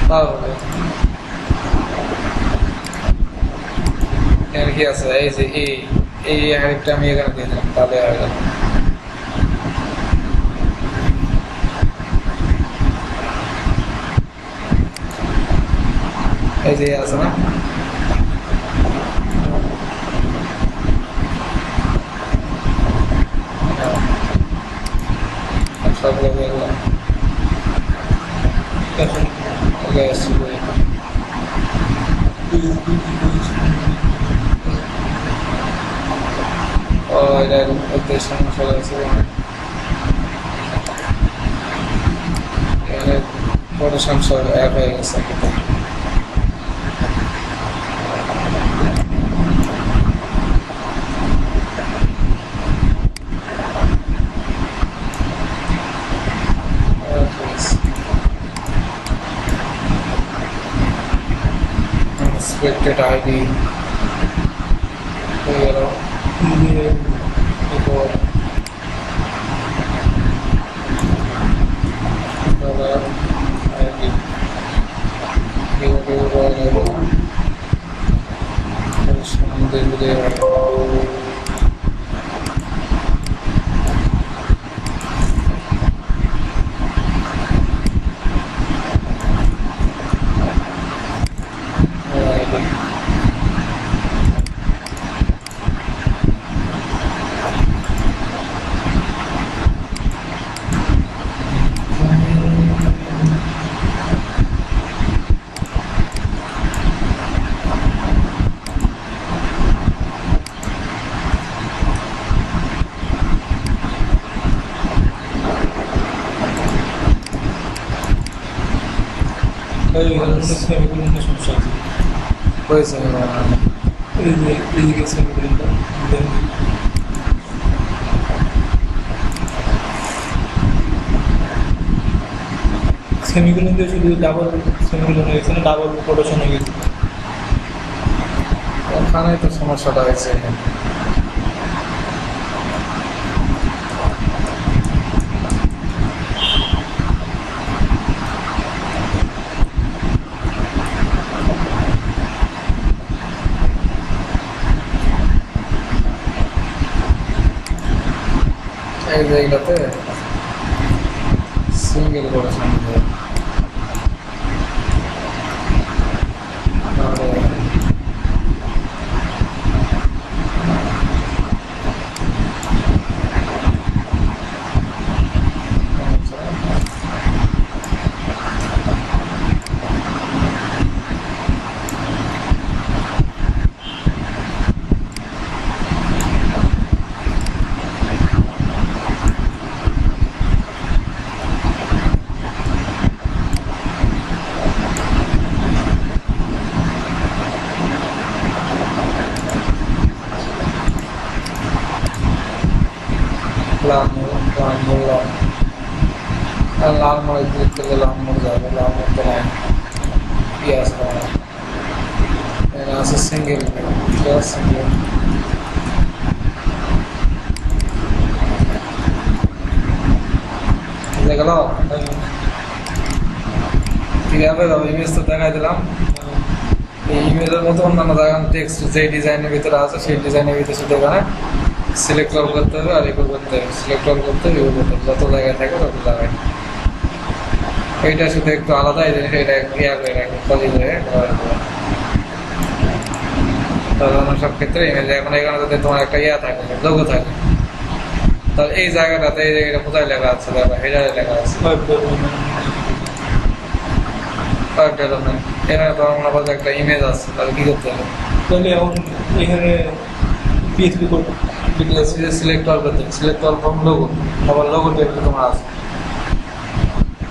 তাও হবে। এখানে কি আছে, এই যে এই আরেকটা আমি এখানে দিয়ে দিলাম, তাহলে হয়ে গেল। এই যে আছে না, সবগুলো দিয়ে দিলাম, ও এটার উদ্দেশ্য সমস্যা রয়েছে, এখানে বড় সমস্যা অ্যাপ হয়ে গেছে। Expected ID হয়ে গেল, এরপর ID সমস্যা আছে, হয়েছে এই যে এইদিকে সেমিকোলনটা সেমিকোলন দিয়ে শুধু ডাবল সেমিকোলন হয়ে গেছে না, ডাবল কোটেশন হয়ে গেছে, ওখানে তো সমস্যাটা হয়েছে। এই জায়গাতে সিঙ্গেল করে সামনে লাল বললাম আর লাল মোড়ে ক্লিক করলে লাল মোড় যাবে, লাল মোড় তো নাই, কি আছে এখানে আছে সিঙ্গেল, সিঙ্গেল গেল। ঠিক আছে, ইমেজ তো দেখাই দিলাম। এই ইমেজের মতো অন্যান্য জায়গায় টেক্সট যে ডিজাইনের ভিতরে আছে সেই ডিজাইনের ভিতরে শুধু এখানে সিলেক্ট অল করতে হবে আর এগুলো করতে হবে, সিলেক্ট অল করতে হবে, এগুলো করতে হবে, যত জায়গায় থাকে তত জায়গায়। এইটা শুধু একটু আলাদা, এই জিনিস এটা ক্লিয়ার করে রাখবে, কলি হয়ে সাধারণ সব ক্ষেত্রে ইমেজে এখন এখানে যদি তোমার একটা ইয়া থাকে, লোগো থাকে, তাহলে এই জায়গাটাতে এই জায়গাটা কোথায় লেখা আছে, দেখো হেডারে লেখা আছে এখানে তো আমার কাছে একটা ইমেজ আছে, তাহলে কি করতে হবে? তাহলে এখন এখানে পিএইচপি কোড সিলেক্ট অল করতে হবে, সিলেক্ট অল ফ্রম লোগো, আবার লোগো টেবিল তোমার আছে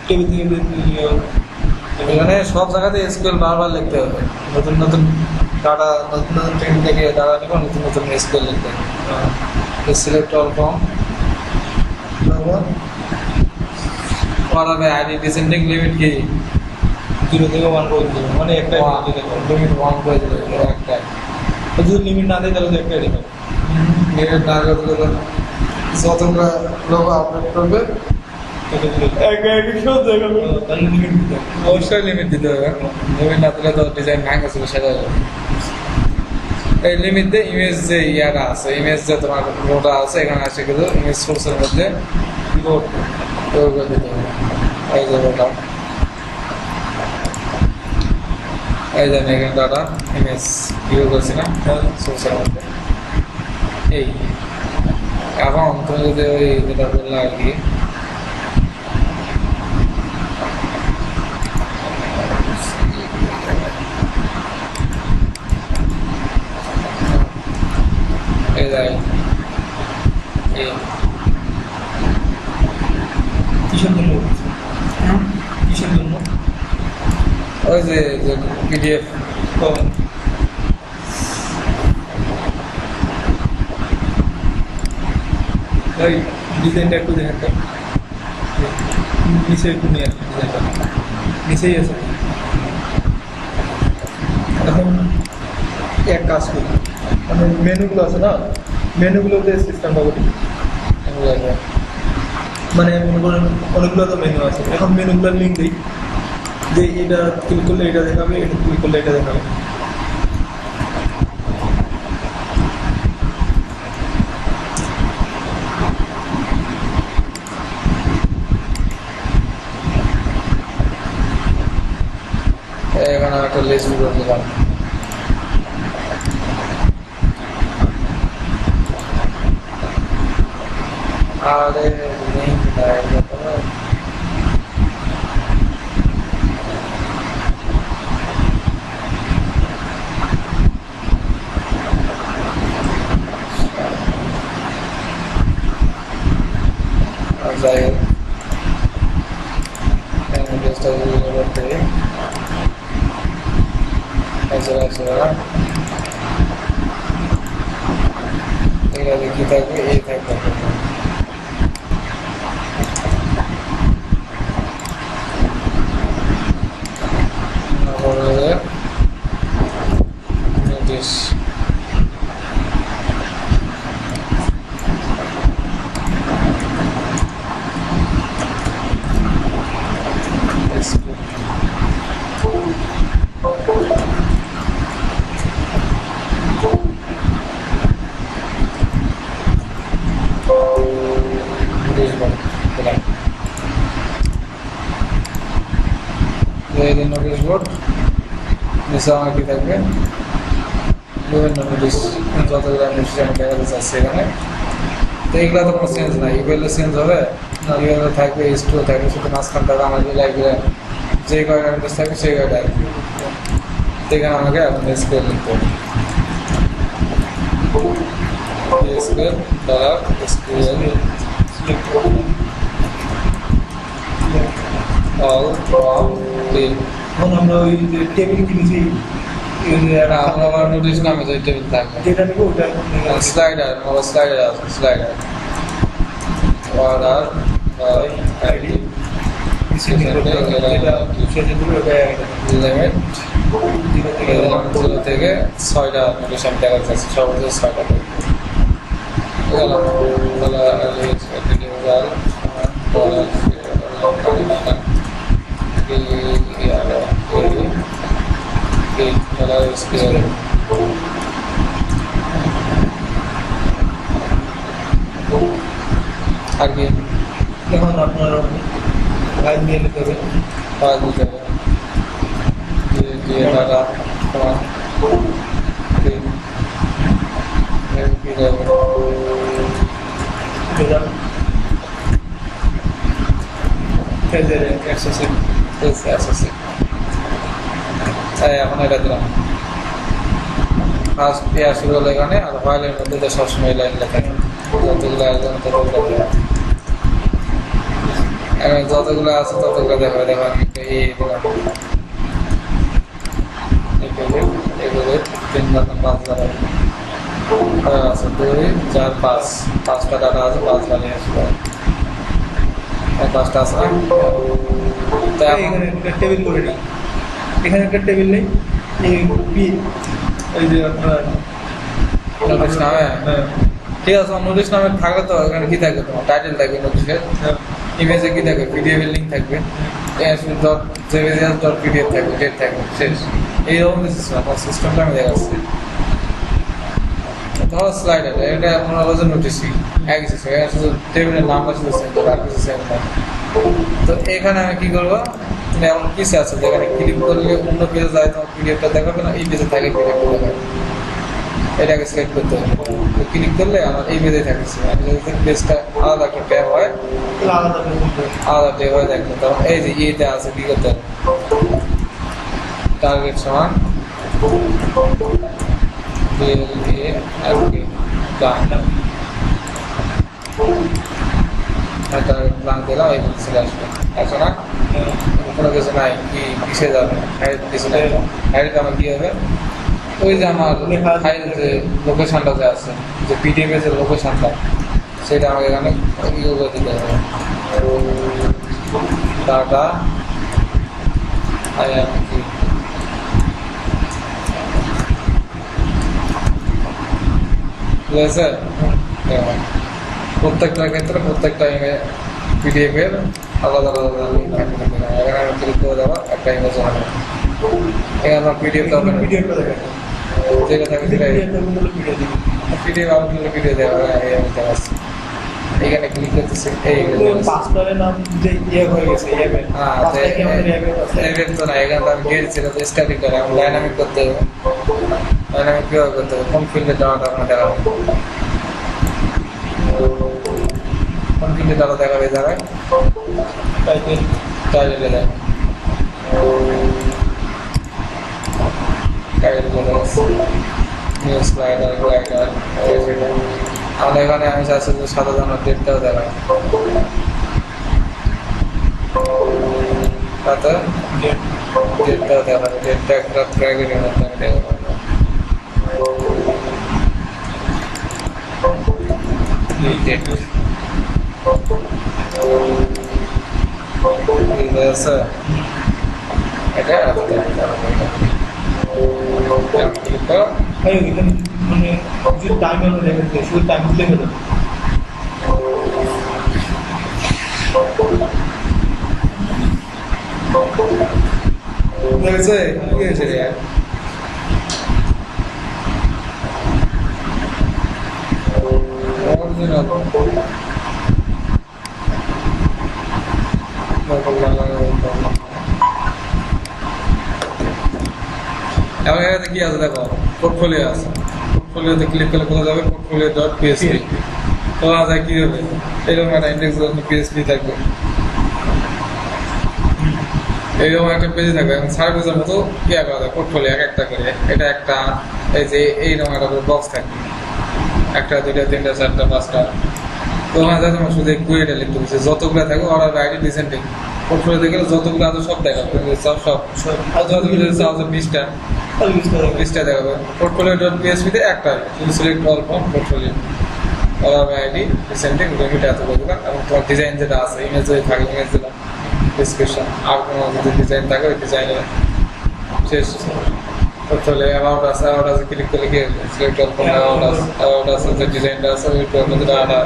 টেবিল থেকে এখানে সব জায়গাতে এসকিউএল বারবার লিখতে হবে, নতুন নতুন ডাটা, নতুন নতুন ট্রেন থেকে ডাটা নিব, নতুন নতুন এসকিউএল লিখতে হবে। সিলেক্ট অল ফ্রম পড়াবে আইডি ডিসেন্ডিং লিমিট কি 0 থেকে 1 পর্যন্ত, মানে একটা লিমিট 1 করে দিলে একটা, যদি লিমিট না দেয় তাহলে তো একটাই দেখাবে। লিমিট না করলে যতটা লোগো আপলোড করবে তাহলে লিমিট দিতে হবে। অবশ্যই লিমিট দিতে হবে, লিমিট না দিলে তো ডিজাইন ভাঙা ছিল সেটা যাবে। এই লিমিট দিয়ে ইমেজ যে ইয়াটা আছে, ইমেজ যে তোমার রোটা আছে এখানে আসে কিন্তু ইমেজ সোর্সের মধ্যে লোড করে দিতে হবে। এই যে রোটা, এই যে আমি এখানে ডাটা ইমেজ ইউজ করছি না সোর্সের মধ্যে। এই এখন তুমি যদি ওই যেটা বললে আর কি কিসের জন্য কিসের জন্য ওই যে পিডিএফ ওই ডিজাইনটা একটু দেখাতে নিচে একটু নিয়ে আসবে, ডিজাইনটা নিচেই আছে। এখন এক কাজ করি, মানে মেনুগুলো আছে না, মেনুগুলোতে সিস্টেমটা করি। মানে মনে করেন অনেকগুলো তো মেনু আছে, এখন মেনুগুলোর লিঙ্ক দিই যে এটা ক্লিক করলে এটা দেখাবে, এটা ক্লিক করলে এটা দেখাবে। এখানে একটা লিস্ট করে দিলাম। আরে লিঙ্ক নাই যাই হোক করতে এটা কি থাকবে, এই থাকবে নোটিশ। নোটিশ বোর্ড নিচে আমার কি থাকবে, বিভিন্ন নোটিশ, যতগুলো নোটিশ আমি দেখাতে চাচ্ছি এখানে। তো এগুলো তো কোনো চেঞ্জ নাই, ইউএল চেঞ্জ হবে না, ইউএল থাকবে, স্টোর থাকবে, শুধু মাঝখানটা আমাদের লাইব্রেরি যে কয়টা নোটিশ থাকবে সেই কয়টা আসবে। এখানে আমাকে এখন এসকিউএল লিখতে হবে, এসকিউএল দ্বারা এসকিউএল অল ফ্রম টেবিল। এখন আমরা ওই যে টেবিল কিনেছি, আমরা আবার নোটিশ নামে যে টেবিল থাকবে, যেটা নেবো ওটা স্লাইডার, স্লাইডার আছে, স্লাইডার অর্ডার আইডি যেটা শেষে দিবে ওটা লিমিট জিরো থেকে 0 থেকে 6টা নোটিফিকেশন দেখা যাচ্ছে সর্বোচ্চ 6টা আর কি এখন আপনার ফাইল নিয়ে নিতে হবে ফাইল দিতে হবে দিয়ে ডাটা যেটা ফেজের অ্যাক্সেসে এখন এটা দিলাম ফার্স্ট পেয়ার শুরু হলো এখানে আর ফাইলের মধ্যে তো সবসময় লাইন লেখা যতগুলো একজন ততগুলো দেওয়া এখন যতগুলো আছে ততগুলো দেখা দেখো আমি এই দিলাম এগুলো 3 বার 5 বার আছে 2 4 5 5টা ডাটা আছে 5 বার নিয়ে আসবে 5টা আছে তো এখানে একটা টেবিল করে নিই এখানে একটা টেবিল নেই এই পি এই যে আপনার নোটিশ নামে হ্যাঁ ঠিক আছে নোটিশ নামে থাকলে তো এখানে কি থাকবে তোমার টাইটেল থাকবে নোটিশের ইমেজে কি থাকবে পিডিএফ এর লিঙ্ক থাকবে jpgs.pdf থাকবে ডেট থাকবে শেষ এইরকম সিস্টেম আপনার সিস্টেমটা আমি দেখাচ্ছি ধরো স্লাইডার এটা আপনার হলো নোটিশই একই সিস্টেম এটা শুধু টেবিলের নামটা শুধু সেম আর কিছু সেম না তো এখানে আমি কি করবো এমন কিছু আছে যেখানে ক্লিক করলে অন্য পেজে যায় তোমার পিডিএফটা দেখাবে না এই পেজে থাকে পিডিএফটা দেখাবে এটাকে সিলেক্ট করতে হবে ক্লিক করলে আমার এই পেজে থাকছে আমি যদি পেজটা আলাদা একটা ট্যাব হয় আলাদা করে নিতে হবে আলাদা ট্যাব হয়ে দেখবে তখন এই যে ইয়েতে আছে কি করতে হবে টার্গেট সমান প্ল্যান দিলাম এই চলে আসবে আসো না কোনো কিছু নাই কি কিসে যাবে হাইট কিছু নাই হাইট আমার কি হবে ওই যে আমার ফাইল যে লোকেশনটা যে আছে যে পিডিএফ এর যে লোকেশনটা সেটা আমাকে এখানে ইয়ে করে দিতে হবে ডাটা আইএমপি ঠিক আছে প্রত্যেকটা ক্ষেত্রে প্রত্যেকটা পিডিএফ এর আলাদা আলাদা লিঙ্ক থাকবে এখানে আমি ক্লিক করে দেবো একটা ইমেজ হবে এখানে আমার পিডিএফটা হবে না ভিডিওটা দেখেন যেটা থাকে সেটাই ভিডিও দিন পিডিএফ আউটলুকে ভিডিও দেওয়া হয় আমি দেখাচ্ছি এখানে ক্লিক করতেছি এই পাসওয়ার্ডের নাম যে ইয়ে হয়ে গেছে ইয়েমেল হ্যাঁ পাসওয়ার্ড কি আমাদের ইয়েমেল আছে এভেন্ট তো না এখানে তো আমি গিয়েছিল তো স্ট্যাটিক করে আমি ডাইনামিক করতে হবে ডাইনামিক কীভাবে করতে হবে কোন ফিল্ডে যাওয়াটা আপনার দেখাবো কোন ফিল্ডে যাওয়া দেখাবে এই জায়গায় টাইটেল টাইটেলে দেয় টাইটেলে দেখাচ্ছে নিউজ স্লাইডার গ্লাইডার আমাদের এখানে আমি চাচ্ছি যে সাধারণ ডেটটাও দেখায় তাতে ডেটটাও দেখাবে ডেটটা একটা ব্র্যাকেটের মধ্যে আমি দেখাবো ডেট আছে এটা ভাই এখানে মানে কিছু টাইম এর লেভেল থেকে শুধু টাইম লিখে দেবো দেখেছে কি হয়েছে রে এবং এখানে কি আছে দেখো পোর্টফোলিও আছে পোর্টফোলিওতে ক্লিক করলে কোথাও যাবে পোর্টফোলিও.পিএসপি তো আজ কি হবে এরকম একটা ইন্ডেক্স পিএসপি থাকবে এইরকম একটা পেজে থাকবে এবং সার্ভিসের মতো ইয়া করা যায় পোর্টফোলিও এক একটা করে এটা একটা এই যে এইরকম একটা করে বক্স থাকবে একটা দুইটা তিনটা চারটা পাঁচটা তো মাঝে তোমার শুধু কুয়েটা লিখতে বলছে যতগুলো থাকবে অর্ডার আইডি ডিসেন্ডিং পোর্টফোলিওতে গেলে যতগুলো আছে সব দেখাবে সব আর যতগুলো আছে 20টা ইউজ করে 20টা দেখাবে পোর্টফোলিও.পিএসপি তে একটা শুধু সিলেক্ট অল ফ্রম পোর্টফোলিও অ্যালাবে আইডি রিসেন্টলি লিমিট এত করে দিলাম এবং তোমার ডিজাইন যেটা আছে ইমেজ যদি থাকে ইমেজ দিলাম ডিসক্রিপশন আর কোনো যদি ডিজাইন থাকে ওই ডিজাইনের শেষ তাহলে অ্যামাউন্ট আছে ক্লিক করলে কি সিলেক্ট কোন অ্যামাউন্ট আছে যে ডিজাইনটা আছে ওইটার মধ্যে ডাটা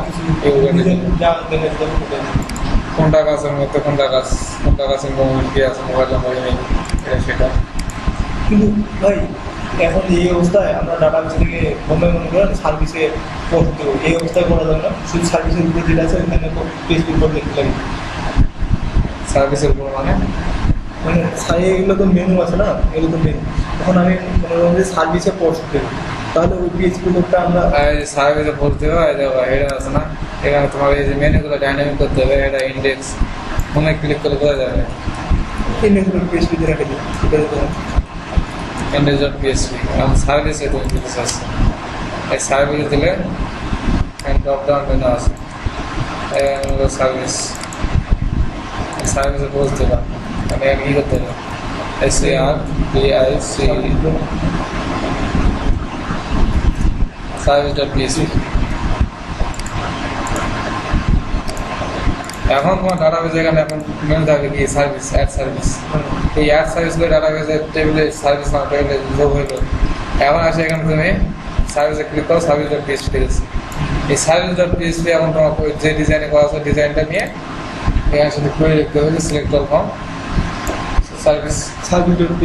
কোনটা গাছের মধ্যে কোনটা গাছের মোবাইল কি আছে মোবাইল নাম্বার ইমেল সেটা কিন্তু ভাই এখন এই অবস্থায় আমরা ডাটাবেস থেকে মনে করেন সার্ভিসে পোস্ট দেবো, এই অবস্থায় করা যাবে না, শুধু সার্ভিসের উপরে যেটা আছে ওখানে ফেসবুক করে দেখতে লাগে। সার্ভিসের উপর মানে মানে এগুলো তো মেনু আছে না, এগুলো তো মেনু। তখন আমি মনে করেন যে সার্ভিসে পোস্ট দেবো, তাহলে ওই পিএইচপি কোডটা আমরা সার্ভিসে বলতে হবে এটা আছে না, এখানে তোমার এই যে মেনুগুলো ডাইনামিক করতে হবে, এটা ইন্ডেক্স মনে ক্লিক করলে বোঝা যাবে ইন্ডেক্স পিএইচপিতে রেখে দিই, সেটা দিতে হবে। index.php এবং সার্ভিসে তুমি দিতে চাচ্ছ এই সার্ভিস দিলে ড্রপ ডাউন মেনু আছে সার্ভিসে পোস্ট দিলাম আমি কি করতে হবে SARVIC service.php এখন তোমার ডাটাবেজ এখানে এখন মেনু থাকবে কি সার্ভিস অ্যাড সার্ভিস এই অ্যাড সার্ভিসগুলো ডাটাবেজের টেবিলে সার্ভিস না টেবিলে যোগ হইলো এখন আসে এখানে তুমি সার্ভিসে ক্লিক করো সার্ভিস.php দেখেছি এই সার্ভিস.php এখন তোমার যে ডিজাইনে করা আছে ডিজাইনটা নিয়ে এখানে সাথে কোয়েরি লিখতে হবে সিলেক্ট অল ফ্রম সার্ভিস.php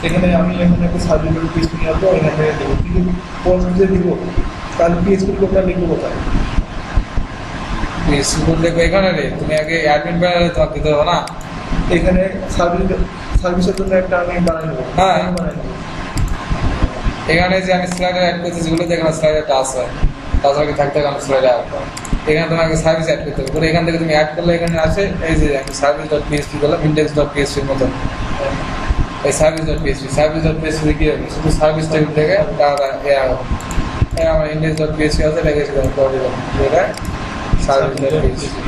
এখানে আমি এখানে একটা সার্ভিস.php নিয়ে আসবো, এখানে দেবো, কিন্তু পোস্ট যে দিব তাহলে পিএইচপি কোডটা লিখবো কোথায়? স্কুল দেখবে এখানে রে তুমি আগে অ্যাডমিন প্যানেলে তোমার দিতে হবে না এখানে সার্ভিসের জন্য একটা আমি বানাই নেবো। হ্যাঁ। বানাই নেবো। এখানে যে আমি স্লাইডার অ্যাড করতেছি যেগুলো এখানে স্লাইডারটা আছে তাছাড়া কি থাকতে আমি স্লাইডার এখানে তোমাকে সার্ভিস অ্যাড করতে হবে এখান থেকে তুমি অ্যাড করলে এখানে আসে এই যে আমি সার্ভিস.php করলাম index.php এর মতো এই সার্ভিস.php কি হবে শুধু সার্ভিস টেবিল থেকে আমার index.php আছে এটাকে সেখানে করে দিলাম এটা সার্ভিস.php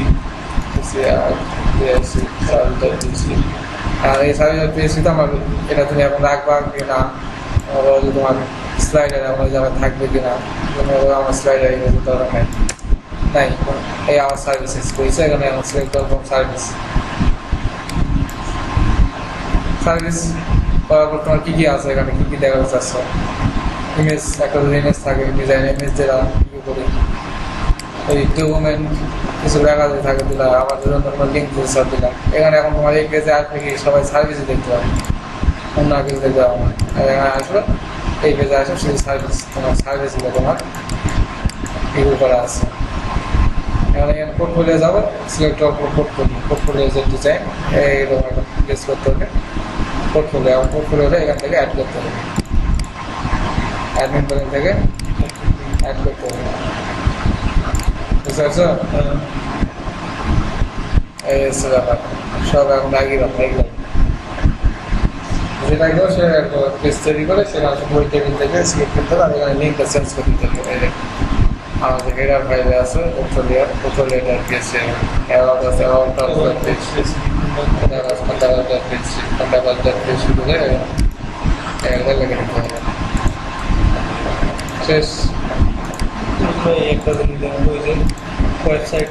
আর এই সার্ভিস.php তো আমার এটা তুমি এখন রাখবা কিনা তোমার স্লাইডার আমার জায়গায় থাকবে কিনা আমার স্লাইডার ইমেজ দরকার নাই এই আমার সার্ভিসেস করেছে এখানে আমার সিলেক্ট করলাম সার্ভিস করার পর তোমার কী কী আছে এখানে কী কী দেখাতে চাচ্ছ ইমেজ একটা যদি ইমেজ থাকে ডিজাইন ইমেজ যেটা কী করি ওই ডকুমেন্ট কিছু লেখা যদি থাকে দিলাম আমাদের জন্য লিঙ্ক দিয়ে সব দিলাম এখানে এখন তোমার এই পেজে আসবে কি সবাই সার্ভিসে দেখতে পাবে অন্য কিছু দেখতে পাবো না এখানে আসবে এই পেজে আসবে শুধু সার্ভিস তোমার সার্ভিসগুলো তোমার এগুলো করা আছে এখানে পোর্টফোলিও যাবো সিলেক্ট করবো পোর্টফোলিও যে ডিজাইন এইরকম একটা প্লেস করতে হবে পোর্টফোলিওটা এখান থেকে অ্যাড করতে হবে অ্যাডমিন প্যানেল থেকে অ্যাড করতে হবে বুঝতে পারছো এই হচ্ছে ব্যাপার সব এখন আগিয়ে যেটা গেল সে পেজ তৈরি করে সেটা বই টেবিল থেকে সিলেক্ট করতে হবে আর এখানে লিঙ্কটা চেঞ্জ করে দিতে হবে আমাদের হেডার ফাইলে আছে পোর্টফোলিওটার পেজে শেষ একটা ওয়েবসাইট